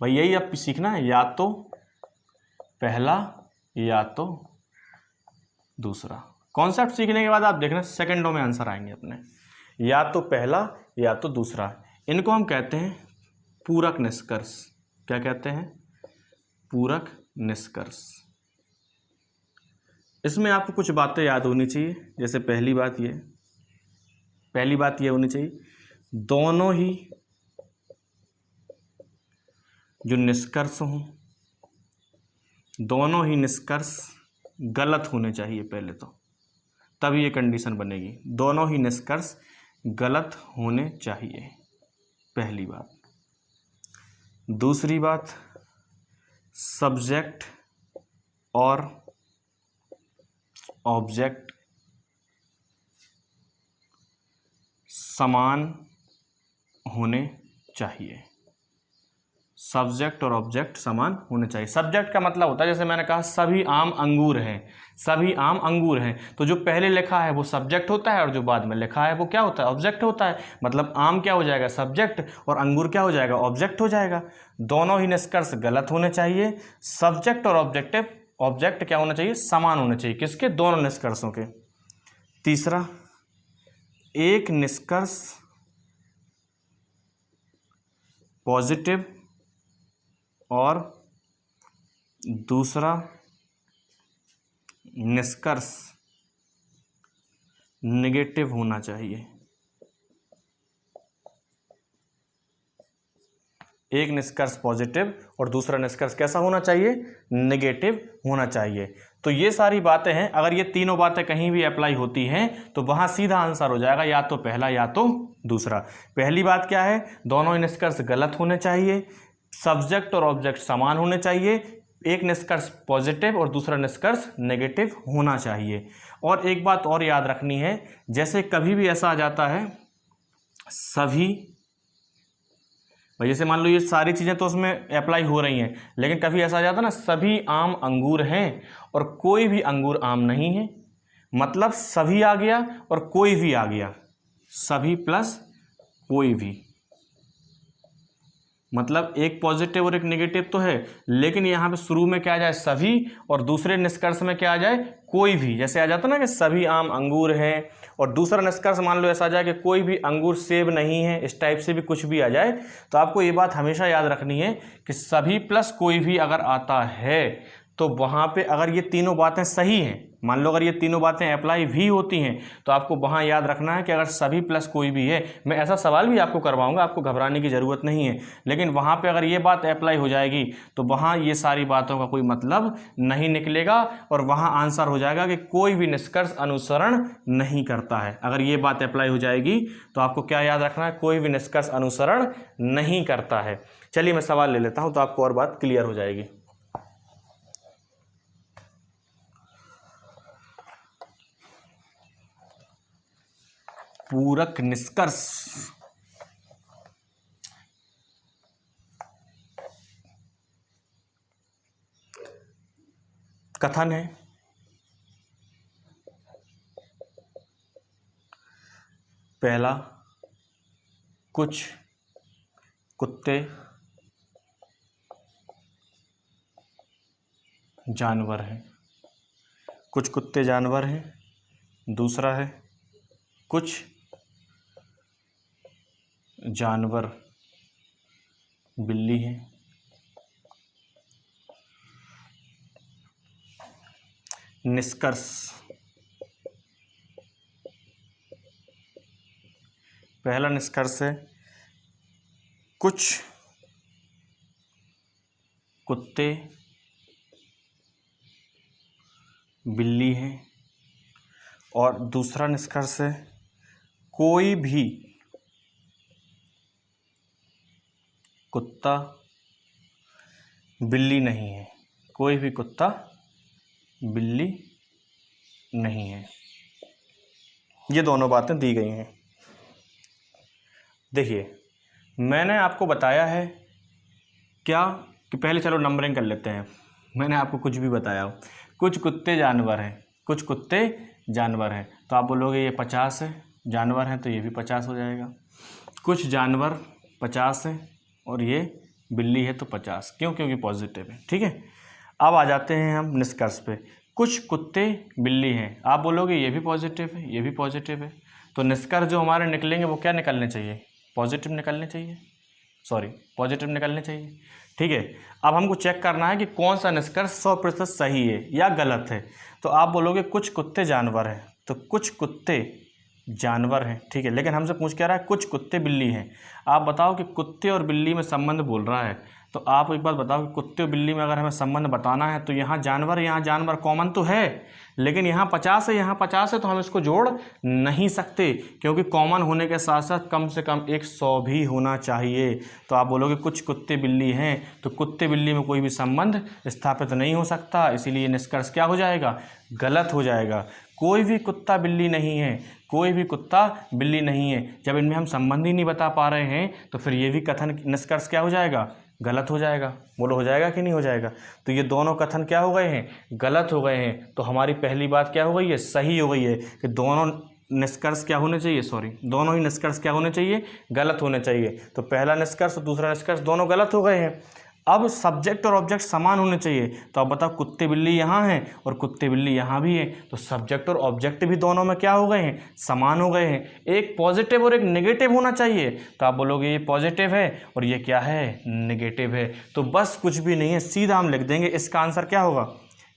भाई यही अब सीखना है, या तो पहला या तो दूसरा। कॉन्सेप्ट सीखने के बाद आप देखना सेकंडों में आंसर आएंगे अपने। या तो पहला या तो दूसरा, इनको हम कहते हैं पूरक निष्कर्ष। क्या कहते हैं, पूरक निष्कर्ष। इसमें आपको कुछ बातें याद होनी चाहिए। जैसे पहली बात ये होनी चाहिए, दोनों ही जो निष्कर्ष हों, दोनों ही निष्कर्ष गलत होने चाहिए पहले तो, तभी ये कंडीशन बनेगी। दोनों ही निष्कर्ष गलत होने चाहिए, पहली बात। दूसरी बात, सब्जेक्ट और ऑब्जेक्ट समान होने चाहिए। सब्जेक्ट और ऑब्जेक्ट समान होने चाहिए। सब्जेक्ट का मतलब होता है, जैसे मैंने कहा सभी आम अंगूर हैं, सभी आम अंगूर हैं, तो जो पहले लिखा है वो सब्जेक्ट होता है और जो बाद में लिखा है वो क्या होता है, ऑब्जेक्ट होता है। मतलब आम क्या हो जाएगा, सब्जेक्ट, और अंगूर क्या हो जाएगा, ऑब्जेक्ट हो जाएगा। दोनों ही निष्कर्ष गलत होने चाहिए। सब्जेक्ट और ऑब्जेक्ट क्या होना चाहिए, समान होने चाहिए। किसके, दोनों निष्कर्षों के। तीसरा, एक निष्कर्ष पॉजिटिव और दूसरा निष्कर्ष नेगेटिव होना चाहिए। एक निष्कर्ष पॉजिटिव और दूसरा निष्कर्ष कैसा होना चाहिए, नेगेटिव होना चाहिए। तो ये सारी बातें हैं, अगर ये तीनों बातें कहीं भी अप्लाई होती हैं तो वहाँ सीधा आंसर हो जाएगा या तो पहला या तो दूसरा। पहली बात क्या है, दोनों ही निष्कर्ष गलत होने चाहिए, सब्जेक्ट और ऑब्जेक्ट समान होने चाहिए, एक निष्कर्ष पॉजिटिव और दूसरा निष्कर्ष नेगेटिव होना चाहिए। और एक बात और याद रखनी है, जैसे कभी भी ऐसा आ जाता है सभी, जैसे मान लो ये सारी चीज़ें तो उसमें अप्लाई हो रही हैं, लेकिन कभी ऐसा आ जाता है ना सभी आम अंगूर हैं और कोई भी अंगूर आम नहीं है, मतलब सभी आ गया और कोई भी आ गया, सभी प्लस कोई भी, मतलब एक पॉजिटिव और एक नेगेटिव तो है, लेकिन यहाँ पे शुरू में क्या आ जाए सभी और दूसरे निष्कर्ष में क्या आ जाए कोई भी। जैसे आ जाता ना कि सभी आम अंगूर हैं और दूसरा निष्कर्ष मान लो ऐसा आ जाए कि कोई भी अंगूर सेब नहीं है, इस टाइप से भी कुछ भी आ जाए। तो आपको ये बात हमेशा याद रखनी है कि सभी प्लस कोई भी अगर आता है तो वहाँ पे अगर ये तीनों बातें सही हैं, मान लो अगर ये तीनों बातें अप्लाई भी होती हैं, तो आपको वहाँ याद रखना है कि अगर सभी प्लस कोई भी है, मैं ऐसा सवाल भी आपको करवाऊंगा, आपको घबराने की ज़रूरत नहीं है, लेकिन वहाँ पे अगर ये बात अप्लाई हो जाएगी तो वहाँ ये सारी बातों का कोई मतलब नहीं निकलेगा और वहाँ आंसर हो जाएगा कि कोई भी निष्कर्ष अनुसरण नहीं करता है। अगर ये बात अप्लाई हो जाएगी तो आपको क्या याद रखना है, कोई भी निष्कर्ष अनुसरण नहीं करता है। चलिए मैं सवाल ले लेता हूँ तो आपको और बात क्लियर हो जाएगी। पूरक निष्कर्ष कथन है, पहला कुछ कुत्ते जानवर हैं, कुछ कुत्ते जानवर हैं। दूसरा है कुछ जानवर बिल्ली है। निष्कर्ष, पहला निष्कर्ष है कुछ कुत्ते बिल्ली है और दूसरा निष्कर्ष है कोई भी कुत्ता बिल्ली नहीं है, कोई भी कुत्ता बिल्ली नहीं है। ये दोनों बातें दी गई हैं। देखिए मैंने आपको बताया है क्या कि पहले चलो नंबरिंग कर लेते हैं। मैंने आपको कुछ भी बताया हो, कुछ कुत्ते जानवर हैं, कुछ कुत्ते जानवर हैं, तो आप बोलोगे ये 50 है, जानवर हैं तो ये भी 50 हो जाएगा। कुछ जानवर 50 है और ये बिल्ली है तो 50, क्यों, क्योंकि पॉजिटिव है। ठीक है, अब आ जाते हैं हम निष्कर्ष पे। कुछ कुत्ते बिल्ली हैं, आप बोलोगे ये भी पॉजिटिव है, ये भी पॉजिटिव है, तो निष्कर्ष जो हमारे निकलेंगे वो क्या निकलने चाहिए, पॉजिटिव निकलने चाहिए, पॉजिटिव निकलने चाहिए। ठीक है, अब हमको चेक करना है कि कौन सा निष्कर्ष 100% सही है या गलत है। तो आप बोलोगे कुछ कुत्ते जानवर हैं, तो कुछ कुत्ते जानवर हैं, ठीक है, लेकिन हमसे पूछ क्या रहा है, कुछ कुत्ते बिल्ली हैं। आप बताओ कि कुत्ते और बिल्ली में संबंध बोल रहा है, तो आप एक बात बताओ कि कुत्ते और बिल्ली में अगर हमें संबंध बताना है तो यहाँ जानवर कॉमन तो है, लेकिन यहाँ 50 है, यहाँ 50 है, तो हम इसको जोड़ नहीं सकते, क्योंकि कॉमन होने के साथ साथ कम से कम एक 100 भी होना चाहिए। तो आप बोलोगे कुछ कुत्ते बिल्ली हैं, तो कुत्ते बिल्ली में कोई भी संबंध स्थापित नहीं हो सकता, इसीलिए निष्कर्ष क्या हो जाएगा, गलत हो जाएगा। कोई भी कुत्ता बिल्ली नहीं है, कोई भी कुत्ता बिल्ली नहीं है। जब इनमें हम संबंध ही नहीं बता पा रहे हैं तो फिर ये भी कथन निष्कर्ष क्या हो जाएगा, गलत हो जाएगा। बोलो हो जाएगा कि नहीं हो जाएगा। तो ये दोनों कथन क्या हो गए हैं, गलत हो गए हैं। तो हमारी पहली बात क्या हो गई है, सही हो गई है कि दोनों निष्कर्ष क्या होने चाहिए, दोनों ही निष्कर्ष क्या होने चाहिए, गलत होने चाहिए। तो पहला निष्कर्ष और दूसरा निष्कर्ष दोनों गलत हो गए हैं। अब सब्जेक्ट और ऑब्जेक्ट समान होने चाहिए, तो अब बताओ कुत्ते बिल्ली यहाँ हैं और कुत्ते बिल्ली यहाँ भी हैं, तो सब्जेक्ट और ऑब्जेक्ट भी दोनों में क्या हो गए हैं, समान हो गए हैं। एक पॉजिटिव और एक नेगेटिव होना चाहिए, तो आप बोलोगे ये पॉजिटिव है और ये क्या है, नेगेटिव है। तो बस कुछ भी नहीं है, सीधा हम लिख देंगे, इसका आंसर क्या होगा,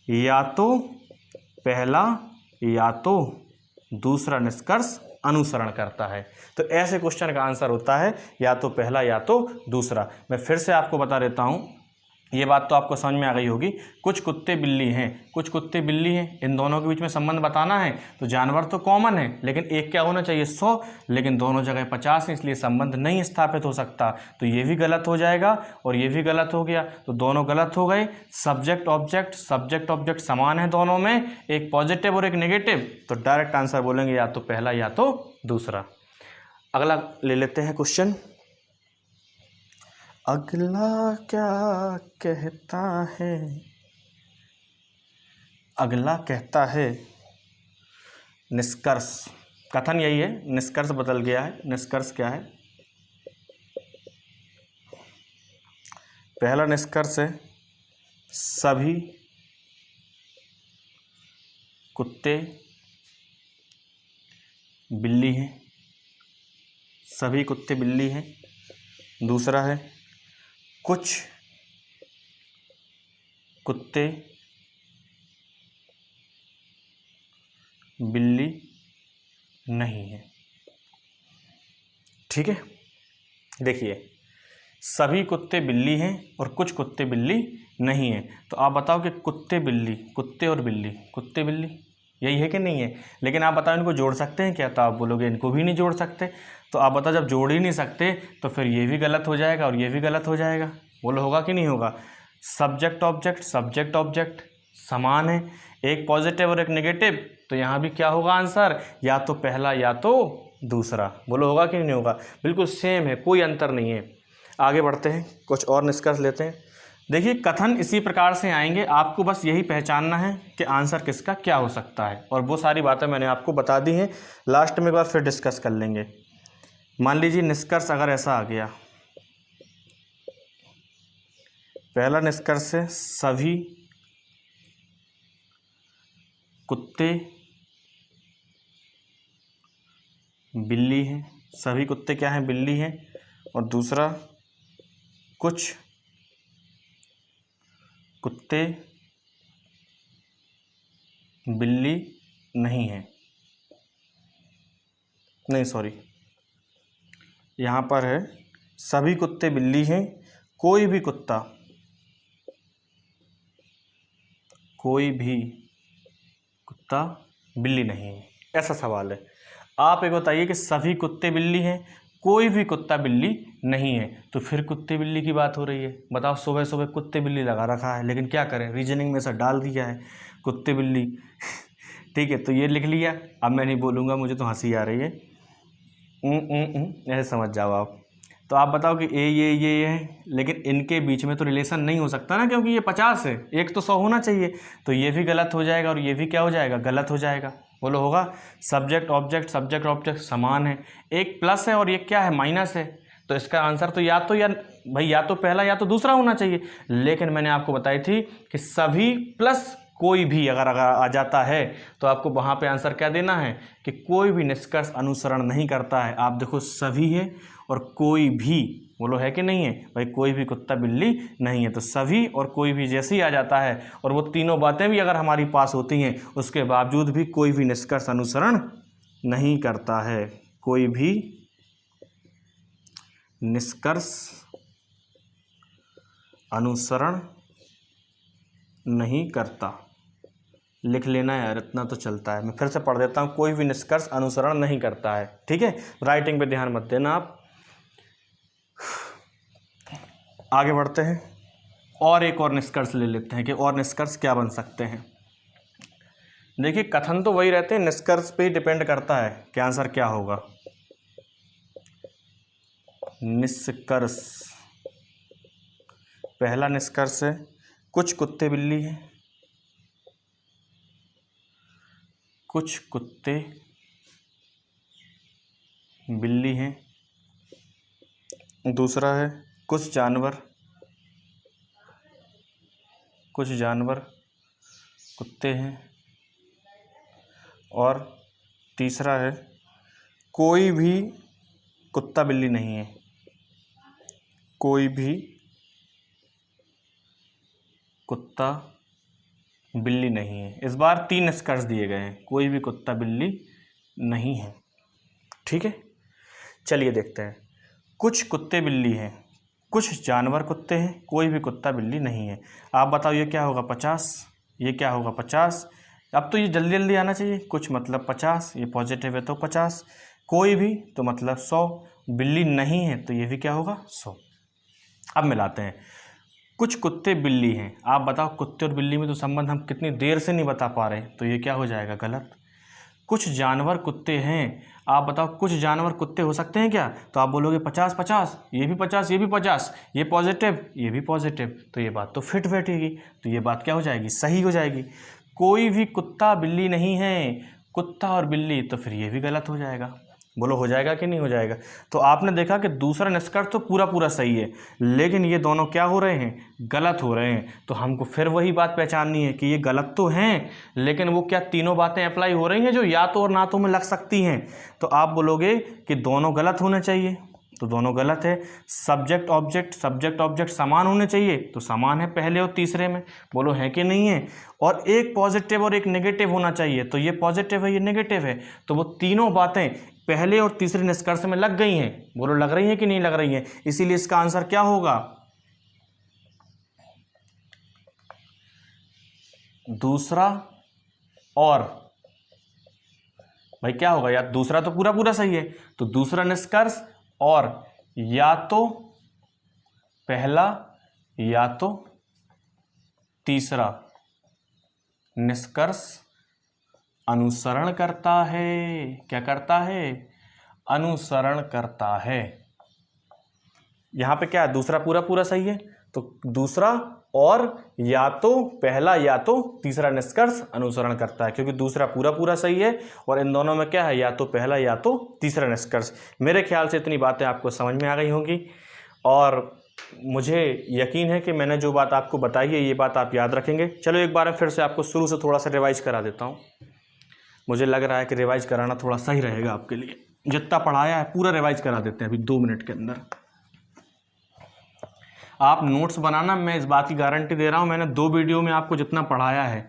या तो पहला या तो दूसरा निष्कर्ष अनुसरण करता है। तो ऐसे क्वेश्चन का आंसर होता है या तो पहला या तो दूसरा। मैं फिर से आपको बता देता हूँ, ये बात तो आपको समझ में आ गई होगी। कुछ कुत्ते बिल्ली हैं, कुछ कुत्ते बिल्ली हैं, इन दोनों के बीच में संबंध बताना है तो जानवर तो कॉमन है, लेकिन एक क्या होना चाहिए 100, लेकिन दोनों जगह 50 है, इसलिए संबंध नहीं स्थापित हो सकता। तो ये भी गलत हो जाएगा और ये भी गलत हो गया, तो दोनों गलत हो गए। सब्जेक्ट ऑब्जेक्ट समान है दोनों में, एक पॉजिटिव और एक नेगेटिव, तो डायरेक्ट आंसर बोलेंगे या तो पहला या तो दूसरा। अगला ले लेते हैं क्वेश्चन। अगला क्या कहता है? अगला कहता है निष्कर्ष। कथन यही है, निष्कर्ष बदल गया है। निष्कर्ष क्या है? पहला निष्कर्ष है सभी कुत्ते बिल्ली हैं, सभी कुत्ते बिल्ली हैं। दूसरा है कुछ कुत्ते बिल्ली नहीं है। ठीक है, देखिए सभी कुत्ते बिल्ली हैं और कुछ कुत्ते बिल्ली नहीं हैं। तो आप बताओ कि कुत्ते बिल्ली, कुत्ते और बिल्ली, कुत्ते बिल्ली यही है कि नहीं है? लेकिन आप बताओ इनको जोड़ सकते हैं क्या? तो आप बोलोगे इनको भी नहीं जोड़ सकते। तो आप बताओ जब जोड़ ही नहीं सकते तो फिर ये भी गलत हो जाएगा और ये भी गलत हो जाएगा। बोलो होगा कि नहीं होगा? सब्जेक्ट ऑब्जेक्ट समान है, एक पॉजिटिव और एक नेगेटिव, तो यहाँ भी क्या होगा आंसर? या तो पहला या तो दूसरा। बोलो होगा कि नहीं होगा? बिल्कुल सेम है, कोई अंतर नहीं है। आगे बढ़ते हैं, कुछ और निष्कर्ष लेते हैं। देखिए कथन इसी प्रकार से आएंगे, आपको बस यही पहचानना है कि आंसर किसका क्या हो सकता है, और वो सारी बातें मैंने आपको बता दी हैं। लास्ट में एक बार फिर डिस्कस कर लेंगे। मान लीजिए निष्कर्ष अगर ऐसा आ गया, पहला निष्कर्ष है सभी कुत्ते बिल्ली हैं, सभी कुत्ते क्या हैं? बिल्ली हैं। और दूसरा कुछ कुत्ते बिल्ली नहीं है। नहीं सॉरी, यहाँ पर है सभी कुत्ते बिल्ली हैं, कोई भी कुत्ता बिल्ली नहीं है। ऐसा सवाल है। आप एक बताइए कि सभी कुत्ते बिल्ली हैं, कोई भी कुत्ता बिल्ली नहीं है, तो फिर कुत्ते बिल्ली की बात हो रही है। बताओ सुबह सुबह कुत्ते बिल्ली लगा रखा है, लेकिन क्या करें, रीजनिंग में से डाल दिया है कुत्ते बिल्ली। ठीक है, तो ये लिख लिया। अब मैं नहीं बोलूँगा, मुझे तो हंसी आ रही है। ऐसे समझ जाओ आप। तो आप बताओ कि ये है, लेकिन इनके बीच में तो रिलेशन नहीं हो सकता ना, क्योंकि ये 50 है, एक तो 100 होना चाहिए। तो ये भी गलत हो जाएगा और ये भी क्या हो जाएगा? गलत हो जाएगा। बोलो होगा? सब्जेक्ट ऑब्जेक्ट समान है, एक प्लस है और ये क्या है? माइनस है। तो इसका आंसर तो या भाई या तो पहला या तो दूसरा होना चाहिए। लेकिन मैंने आपको बताई थी कि सभी प्लस कोई भी अगर आ जाता है तो आपको वहाँ पे आंसर क्या देना है कि कोई भी निष्कर्ष अनुसरण नहीं करता है। आप देखो सभी है और कोई भी, बोलो है कि नहीं है? भाई कोई भी कुत्ता बिल्ली नहीं है, तो सभी और कोई भी जैसे ही आ जाता है और वो तीनों बातें भी अगर हमारी पास होती हैं, उसके बावजूद भी कोई भी निष्कर्ष अनुसरण नहीं करता है। कोई भी निष्कर्ष अनुसरण नहीं करता। लिख लेना यार, इतना तो चलता है। मैं फिर से पढ़ देता हूँ, कोई भी निष्कर्ष अनुसरण नहीं करता है। ठीक है, राइटिंग पे ध्यान मत देना आप। आगे बढ़ते हैं और एक और निष्कर्ष ले लेते हैं कि और निष्कर्ष क्या बन सकते हैं। देखिए कथन तो वही रहते हैं, निष्कर्ष पे ही डिपेंड करता है कि आंसर क्या होगा। निष्कर्ष, पहला निष्कर्ष है कुछ कुत्ते बिल्ली हैं, कुछ कुत्ते बिल्ली हैं। दूसरा है कुछ जानवर कुत्ते हैं। और तीसरा है कोई भी कुत्ता बिल्ली नहीं है, कोई भी कुत्ता बिल्ली नहीं है। इस बार 3 निष्कर्ष दिए गए हैं, कोई भी कुत्ता बिल्ली नहीं है। ठीक है, चलिए देखते हैं। कुछ कुत्ते बिल्ली हैं, कुछ जानवर कुत्ते हैं, कोई भी कुत्ता बिल्ली नहीं है। आप बताओ ये क्या होगा 50, ये क्या होगा 50। अब तो ये जल्दी जल्दी आना चाहिए। कुछ मतलब 50, ये पॉजिटिव है तो 50, कोई भी तो मतलब 100, बिल्ली नहीं है तो ये भी क्या होगा 100। अब मिलाते हैं। कुछ कुत्ते बिल्ली हैं, आप बताओ कुत्ते और बिल्ली में तो संबंध हम कितनी देर से नहीं बता पा रहे, तो ये क्या हो जाएगा गलत। कुछ जानवर कुत्ते हैं, आप बताओ कुछ जानवर कुत्ते हो सकते हैं क्या, तो आप बोलोगे 50 50, ये भी 50, ये भी 50, ये पॉजिटिव, ये भी पॉजिटिव, तो ये बात तो फिट बैठेगी, तो ये बात क्या हो जाएगी, सही हो जाएगी। कोई भी कुत्ता बिल्ली नहीं है, कुत्ता और बिल्ली, तो फिर ये भी गलत हो जाएगा। बोलो हो जाएगा कि नहीं हो जाएगा। तो आपने देखा कि दूसरा निष्कर्ष तो पूरा पूरा सही है, लेकिन ये दोनों क्या हो रहे हैं, गलत हो रहे हैं। तो हमको फिर वही बात पहचाननी है कि ये गलत तो हैं, लेकिन वो क्या तीनों बातें अप्लाई हो रही हैं जो या तो और ना तो में लग सकती हैं। तो आप बोलोगे कि दोनों गलत होने चाहिए, तो दोनों गलत है। सब्जेक्ट ऑब्जेक्ट समान होने चाहिए, तो समान है पहले और तीसरे में, बोलो है कि नहीं है। और एक पॉजिटिव और एक नेगेटिव होना चाहिए, तो ये पॉजिटिव है ये नेगेटिव है, तो वो तीनों बातें पहले और तीसरे निष्कर्ष में लग गई हैं। बोलो लग रही हैं कि नहीं लग रही हैं। इसीलिए इसका आंसर क्या होगा, दूसरा। और भाई क्या होगा, या दूसरा तो पूरा पूरा सही है, तो दूसरा निष्कर्ष और या तो पहला या तो तीसरा निष्कर्ष अनुसरण करता है। क्या करता है, अनुसरण करता है। यहां पे क्या है, दूसरा पूरा पूरा सही है, तो दूसरा और या तो पहला या तो तीसरा निष्कर्ष अनुसरण करता है, क्योंकि दूसरा पूरा पूरा सही है और इन दोनों में क्या है, या तो पहला या तो तीसरा निष्कर्ष। मेरे ख्याल से इतनी बातें आपको समझ में आ गई होंगी, और मुझे यकीन है कि मैंने जो बात आपको बताई है ये बात आप याद रखेंगे। चलो एक बार फिर से आपको शुरू से थोड़ा सा रिवाइज करा देता हूँ। मुझे लग रहा है कि रिवाइज कराना थोड़ा सही रहेगा आपके लिए। जितना पढ़ाया है पूरा रिवाइज करा देते हैं अभी 2 मिनट के अंदर। आप नोट्स बनाना, मैं इस बात की गारंटी दे रहा हूँ, मैंने 2 वीडियो में आपको जितना पढ़ाया है,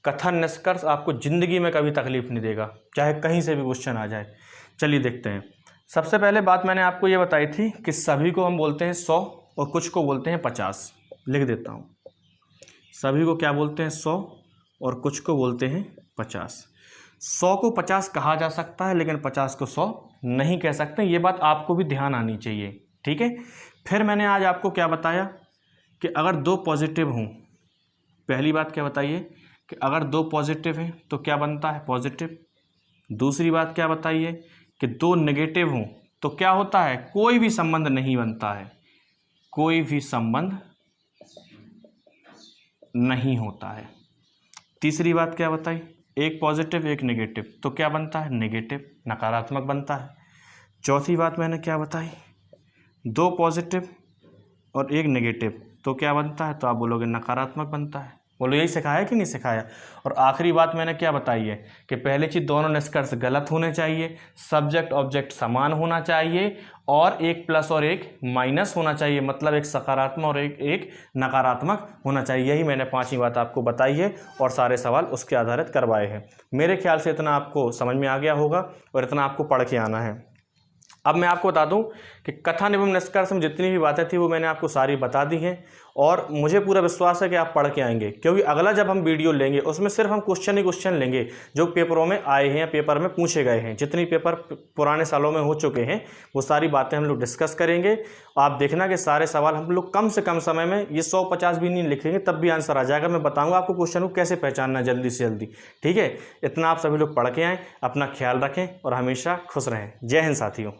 कथन निष्कर्ष आपको ज़िंदगी में कभी तकलीफ नहीं देगा, चाहे कहीं से भी क्वेश्चन आ जाए। चलिए देखते हैं। सबसे पहले बात मैंने आपको ये बताई थी कि सभी को हम बोलते हैं 100 और कुछ को बोलते हैं 50। लिख देता हूँ, सभी को क्या बोलते हैं 100 और कुछ को बोलते हैं 50। 100 को 50 कहा जा सकता है, लेकिन 50 को 100 नहीं कह सकते। ये बात आपको भी ध्यान आनी चाहिए, ठीक है। फिर मैंने आज आपको क्या बताया कि अगर 2 पॉजिटिव हों, पहली बात क्या बताइए कि अगर 2 पॉजिटिव हैं तो क्या बनता है, पॉजिटिव। दूसरी बात क्या बताइए कि 2 नेगेटिव हों तो क्या होता है, कोई भी संबंध नहीं बनता है, कोई भी संबंध नहीं होता है। तीसरी बात क्या बताई, एक पॉजिटिव एक नेगेटिव तो क्या बनता है, नेगेटिव, नकारात्मक बनता है। चौथी बात मैंने क्या बताई, 2 पॉजिटिव और एक नेगेटिव तो क्या बनता है, तो आप बोलोगे नकारात्मक बनता है। बोलो यही सिखाया कि नहीं सिखाया। और आखिरी बात मैंने क्या बताई है कि पहले चीज़ दोनों निष्कर्ष गलत होने चाहिए, सब्जेक्ट ऑब्जेक्ट समान होना चाहिए, और एक प्लस और एक माइनस होना चाहिए, मतलब एक सकारात्मक और एक नकारात्मक होना चाहिए। यही मैंने 5वीं बात आपको बताई है और सारे सवाल उसके आधारित करवाए हैं। मेरे ख्याल से इतना आपको समझ में आ गया होगा और इतना आपको पढ़ के आना है। अब मैं आपको बता दूं कि कथन एवं निष्कर्ष में जितनी भी बातें थी वो मैंने आपको सारी बता दी हैं, और मुझे पूरा विश्वास है कि आप पढ़ के आएंगे, क्योंकि अगला जब हम वीडियो लेंगे उसमें सिर्फ हम क्वेश्चन ही क्वेश्चन लेंगे जो पेपरों में आए हैं या पेपर में पूछे गए हैं। जितनी पेपर पुराने सालों में हो चुके हैं वो सारी बातें हम लोग डिस्कस करेंगे। आप देखना कि सारे सवाल हम लोग कम से कम समय में, ये 150 भी नहीं लिखेंगे तब भी आंसर आ जाएगा। मैं बताऊँगा आपको क्वेश्चन को कैसे पहचानना जल्दी से जल्दी, ठीक है। इतना आप सभी लोग पढ़ के आएँ, अपना ख्याल रखें और हमेशा खुश रहें। जय हिंद साथियों।